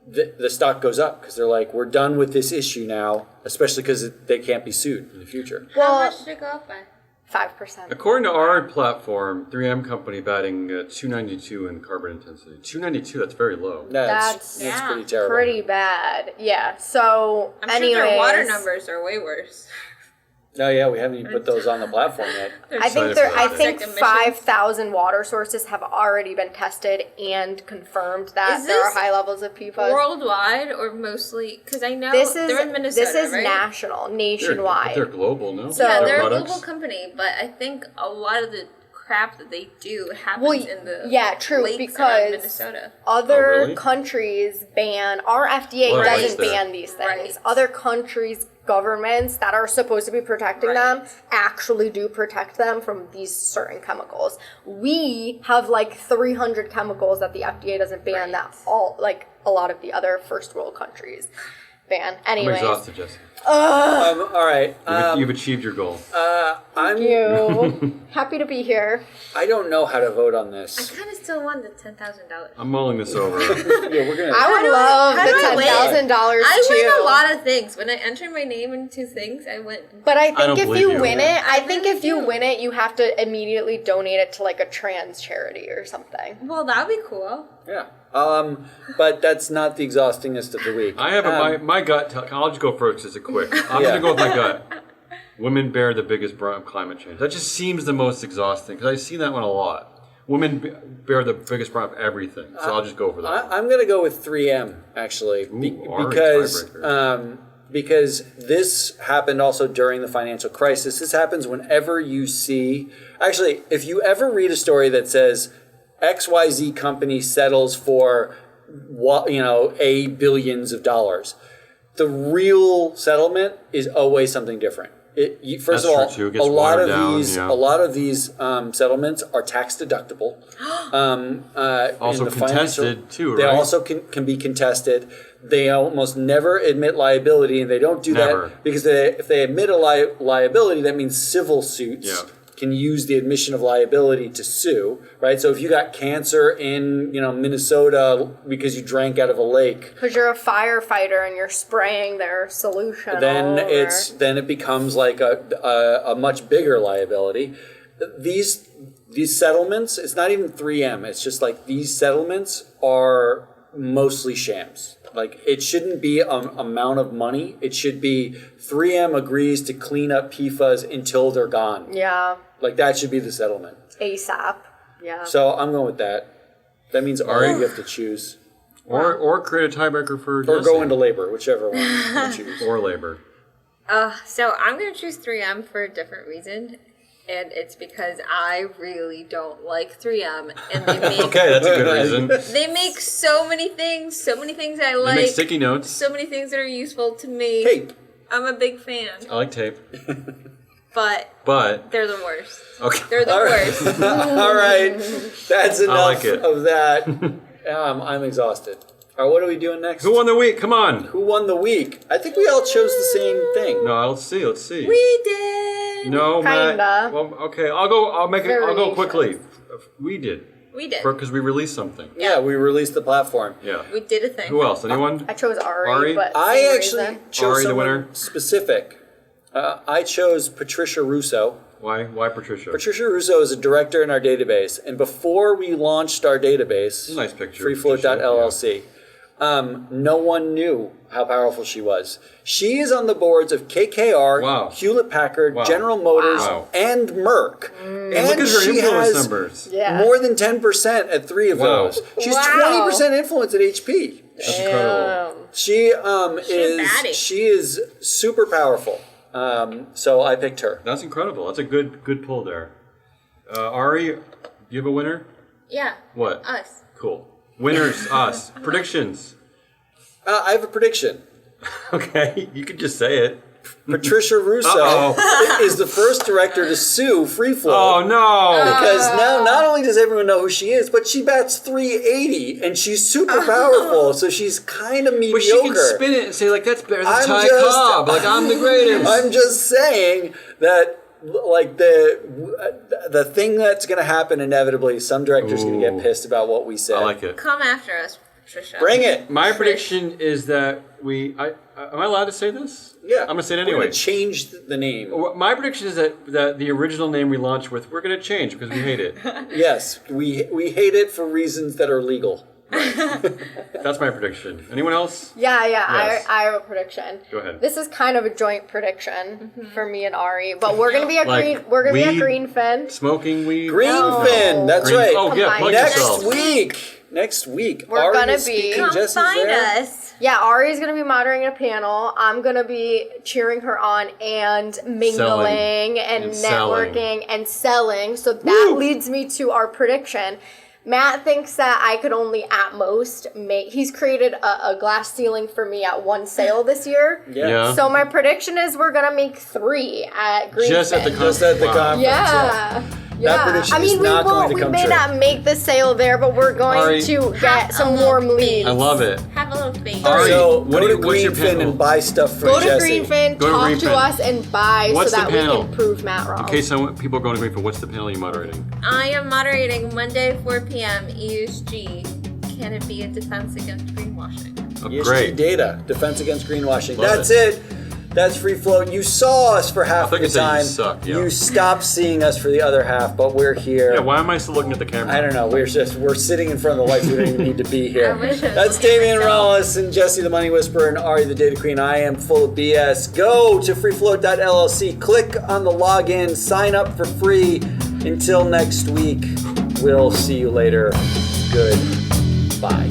Speaker 1: the stock goes up because they're like, we're done with this issue now, especially because they can't be sued in the future.
Speaker 3: How
Speaker 4: Well,
Speaker 3: much did it go up by?
Speaker 4: 5%.
Speaker 2: According to our platform, 3M company batting 292 in carbon intensity. 292, that's very low.
Speaker 1: That's
Speaker 3: yeah,
Speaker 1: pretty terrible.
Speaker 4: Pretty bad. Yeah. So,
Speaker 3: I'm
Speaker 4: anyways,
Speaker 3: sure their water numbers are way worse.
Speaker 1: Oh yeah, we haven't even put those on the platform yet.
Speaker 4: I think
Speaker 2: Excited for
Speaker 4: I
Speaker 2: that.
Speaker 4: think
Speaker 3: Emissions.
Speaker 4: 5,000 water sources have already been tested and confirmed that
Speaker 3: Is
Speaker 4: there are
Speaker 3: this
Speaker 4: high levels of PFAS.
Speaker 3: Worldwide or mostly? Because I know
Speaker 4: This is
Speaker 3: they're in Minnesota,
Speaker 4: this is
Speaker 3: right?
Speaker 4: national,
Speaker 2: They're
Speaker 4: nationwide.
Speaker 2: global, no?
Speaker 4: So-
Speaker 3: Yeah,
Speaker 2: Their
Speaker 3: they're a
Speaker 2: products?
Speaker 3: global company, but I think a lot of the crap that they do happens in the
Speaker 4: true,
Speaker 3: lakes
Speaker 4: because
Speaker 3: around Minnesota.
Speaker 4: other
Speaker 2: Oh, really?
Speaker 4: countries ban. Our FDA
Speaker 2: Well,
Speaker 3: Right.
Speaker 4: doesn't
Speaker 2: there.
Speaker 4: ban these things.
Speaker 3: Right.
Speaker 4: Other countries' governments that are supposed to be protecting them
Speaker 3: Right.
Speaker 4: actually do protect them from these certain chemicals. We have like 300 chemicals that the FDA doesn't ban that a lot of the other first world countries ban.
Speaker 2: I'm
Speaker 4: Anyways,
Speaker 2: exhausted, Jesse.
Speaker 1: All right.
Speaker 2: You've achieved your goal.
Speaker 1: I'm.
Speaker 4: you happy to be here.
Speaker 1: I don't know how to vote on
Speaker 3: I
Speaker 1: this.
Speaker 3: kind of still want the $10,000.
Speaker 2: I'm mulling this over.
Speaker 1: Yeah, we're gonna.
Speaker 4: I would
Speaker 3: do I-
Speaker 4: love
Speaker 3: how do I
Speaker 4: the
Speaker 3: win?
Speaker 4: $10,000
Speaker 3: I
Speaker 4: too.
Speaker 3: win a lot of things. When I enter my name into things, I win.
Speaker 4: But I
Speaker 2: don't
Speaker 4: think if
Speaker 2: believe
Speaker 4: you
Speaker 2: you.
Speaker 4: win it, I
Speaker 3: I
Speaker 4: think
Speaker 3: really
Speaker 4: if you
Speaker 3: do.
Speaker 4: win it, you have to immediately donate it to like a trans charity or something.
Speaker 3: Well, that would be cool.
Speaker 1: Yeah. But that's not the exhaustingest of the week.
Speaker 2: I have my gut. I'll just go first. It's a quick. I'm
Speaker 1: Yeah.
Speaker 2: gonna go with my gut. Women bear the biggest brunt of climate change. That just seems the most exhausting because I see that one a lot. Women bear the biggest brunt of everything, so I'll just go for that.
Speaker 1: I'm gonna go with 3M actually,
Speaker 2: Ari
Speaker 1: because
Speaker 2: tiebreaker.
Speaker 1: because this happened also during the financial crisis. This happens whenever you see. Actually, if you ever read a story that says XYZ company settles for a billions of dollars, the real settlement is always something different. First
Speaker 2: That's
Speaker 1: of all,
Speaker 2: true, too. It gets
Speaker 1: a lot
Speaker 2: watered
Speaker 1: of
Speaker 2: down,
Speaker 1: these,
Speaker 2: yeah.
Speaker 1: a lot of these settlements are tax deductible.
Speaker 2: Also
Speaker 1: in the
Speaker 2: contested, too,
Speaker 1: They
Speaker 2: right?
Speaker 1: also can be contested. They almost never admit liability, and they don't do
Speaker 2: Never.
Speaker 1: that because if they admit a liability, that means civil suits
Speaker 2: Yeah.
Speaker 1: can use the admission of liability to sue, right? So if you got cancer in Minnesota because you drank out of a lake,
Speaker 4: Because you're a firefighter and you're spraying their solution.
Speaker 1: then
Speaker 4: all over.
Speaker 1: it becomes like a much bigger liability. These settlements, it's not even 3M. It's just like these settlements are mostly shams. Like it shouldn't be an amount of money. It should be 3M agrees to clean up PFAS until they're gone.
Speaker 4: Yeah,
Speaker 1: Like that should be the settlement.
Speaker 4: ASAP. Yeah.
Speaker 1: So I'm going with that. That means Ari, you have to choose.
Speaker 2: Or create a tiebreaker for
Speaker 1: Or
Speaker 2: Jesse.
Speaker 1: go into labor, whichever one you choose.
Speaker 2: Or labor.
Speaker 3: So I'm going to choose 3M for a different reason. And it's because I really don't like 3M. And they make,
Speaker 2: Okay, that's a good reason.
Speaker 3: they make so many things I
Speaker 2: They
Speaker 3: like.
Speaker 2: make sticky notes.
Speaker 3: So many things that are useful to me.
Speaker 1: Tape.
Speaker 3: I'm a big fan.
Speaker 2: I like tape.
Speaker 3: But
Speaker 2: But
Speaker 3: they're the worst.
Speaker 2: okay.
Speaker 3: They're the worst.
Speaker 1: All right. That's enough
Speaker 2: like it.
Speaker 1: of that. I'm exhausted. All right, what are we doing next?
Speaker 2: Who won the week? Come on.
Speaker 1: Who won the week? I think we all chose the same thing.
Speaker 2: No, let's see. Let's see.
Speaker 3: We did.
Speaker 2: No,
Speaker 4: Kinda.
Speaker 2: Matt. Well, okay, I'll go. I'll make it. I'll go
Speaker 4: Variations.
Speaker 2: quickly. We did
Speaker 3: We did.
Speaker 2: because we released something.
Speaker 1: Yeah, we released the platform.
Speaker 2: Yeah.
Speaker 3: We did a thing.
Speaker 2: Who else? Anyone?
Speaker 4: I chose Ari,
Speaker 2: Ari?
Speaker 4: but
Speaker 1: I
Speaker 4: same
Speaker 1: actually
Speaker 4: reason.
Speaker 1: chose
Speaker 2: Ari, the
Speaker 1: someone
Speaker 2: winner?
Speaker 1: specific. I chose Patricia Russo.
Speaker 2: Why? Why Patricia?
Speaker 1: Patricia Russo is a director in our database, and before we launched our database,
Speaker 2: Nice picture.
Speaker 1: freefloat.llc, no one knew how powerful she was. She is on the boards of KKR,
Speaker 2: Wow.
Speaker 1: Hewlett Packard,
Speaker 2: Wow.
Speaker 1: General Motors,
Speaker 2: Wow.
Speaker 1: and Merck.
Speaker 2: And look at her
Speaker 1: she
Speaker 2: influence
Speaker 1: has
Speaker 2: numbers.
Speaker 4: Yeah.
Speaker 1: more than 10% at 3 of
Speaker 2: Wow.
Speaker 1: those. She's
Speaker 4: Wow.
Speaker 1: 20% influence at HP.
Speaker 2: That's incredible.
Speaker 1: She
Speaker 3: baddie.
Speaker 1: is super powerful. So I picked her.
Speaker 2: That's incredible. That's a good pull there. Ari, do you have a winner?
Speaker 3: Yeah.
Speaker 2: What?
Speaker 3: Us.
Speaker 2: Cool. Winners, us. Predictions.
Speaker 1: I have a prediction.
Speaker 2: Okay, you could just say it.
Speaker 1: Patricia Russo
Speaker 2: Uh-oh.
Speaker 1: is the first director to sue Free Float.
Speaker 2: Oh no!
Speaker 1: Because now not only does everyone know who she is, but she bats 380 and she's super powerful, so she's kind of mediocre.
Speaker 2: But she can spin it and say like that's better than
Speaker 1: I'm
Speaker 2: Ty
Speaker 1: just-
Speaker 2: Cobb. Like I'm the greatest.
Speaker 1: I'm just saying that like the thing that's going to happen inevitably, some director's going to
Speaker 2: Ooh.
Speaker 1: get pissed about what we said.
Speaker 2: I like it.
Speaker 3: Come after us, Patricia.
Speaker 1: Bring it.
Speaker 2: My prediction is that am I allowed to say this?
Speaker 1: Yeah.
Speaker 2: I'm gonna say it
Speaker 1: We're
Speaker 2: anyway.
Speaker 1: gonna change the name.
Speaker 2: My prediction is that the original name we launched with, we're going to change because we hate it.
Speaker 1: Yes, we hate it for reasons that are legal.
Speaker 2: That's my prediction. Anyone else?
Speaker 4: Yeah,
Speaker 2: Yes.
Speaker 4: I have a prediction.
Speaker 2: Go ahead.
Speaker 4: This is kind of a joint prediction for me and Ari, but we're gonna be at
Speaker 2: Like
Speaker 4: green. We're gonna be at
Speaker 2: weed?
Speaker 4: Greenfin.
Speaker 2: Smoking weed?
Speaker 1: Greenfin, that's
Speaker 2: Green-
Speaker 1: right.
Speaker 2: Oh yeah,
Speaker 4: Combined.
Speaker 2: plug
Speaker 1: Next
Speaker 2: yourself.
Speaker 1: week, next week.
Speaker 4: We're
Speaker 1: Ari
Speaker 4: gonna
Speaker 1: is
Speaker 4: be-
Speaker 1: speaking,
Speaker 3: Come
Speaker 1: Jesse's
Speaker 3: find
Speaker 1: there.
Speaker 3: us.
Speaker 4: Yeah, Ari's gonna be moderating a panel. I'm gonna be cheering her on and mingling and
Speaker 2: selling.
Speaker 4: networking and selling. So that leads me to our prediction. Matt thinks that I could only at most make. He's created a glass ceiling for me at one sale this year.
Speaker 2: Yeah.
Speaker 4: So my prediction is we're gonna make 3 at Greenfin.
Speaker 2: Just at the
Speaker 1: Just at the
Speaker 2: Wow.
Speaker 1: conference.
Speaker 4: Yeah. Yeah.
Speaker 1: prediction
Speaker 4: I mean,
Speaker 1: is
Speaker 4: we
Speaker 1: not going
Speaker 4: won't.
Speaker 1: to
Speaker 4: We
Speaker 1: come
Speaker 4: may
Speaker 1: true.
Speaker 4: not make the sale there, but we're going
Speaker 2: Ari,
Speaker 4: to
Speaker 3: have
Speaker 4: get
Speaker 3: a
Speaker 4: some
Speaker 3: little
Speaker 4: warm
Speaker 3: faith.
Speaker 4: leads.
Speaker 2: I love it.
Speaker 3: Have a little faith.
Speaker 2: Ari,
Speaker 1: So
Speaker 2: what
Speaker 1: go
Speaker 2: do
Speaker 1: to
Speaker 2: you- what's your
Speaker 1: Greenfin
Speaker 2: panel?
Speaker 1: and buy stuff for
Speaker 4: Go to
Speaker 1: Jesse.
Speaker 4: Greenfin,
Speaker 2: Go to
Speaker 4: talk
Speaker 2: Greenfin.
Speaker 4: to us, and buy
Speaker 2: What's
Speaker 4: so
Speaker 2: the
Speaker 4: that we
Speaker 2: panel?
Speaker 4: can prove Matt wrong.
Speaker 2: In case people are going to Greenfield, what's the panel you're moderating?
Speaker 3: I am moderating Monday 4 p.m. ESG. Can it be a defense against greenwashing?
Speaker 2: Oh,
Speaker 1: ESG
Speaker 2: great.
Speaker 1: data, defense against greenwashing.
Speaker 2: Love
Speaker 1: That's it. That's Free Float. You saw us for half
Speaker 2: I think
Speaker 1: the
Speaker 2: it's that you
Speaker 1: time.
Speaker 2: suck, yeah.
Speaker 1: You stopped seeing us for the other half, but we're here.
Speaker 2: Yeah, why am I still looking at the camera?
Speaker 1: I don't know. We're sitting in front of the lights. We don't even need to be here.
Speaker 3: I wish I was
Speaker 1: That's
Speaker 3: looking at
Speaker 1: Damian
Speaker 3: myself.
Speaker 1: Rollis and Jesse the Money Whisperer and Ari the Data Queen. I am full of BS. Go to freefloat.llc. Click on the login. Sign up for free. Until next week, we'll see you later. Goodbye.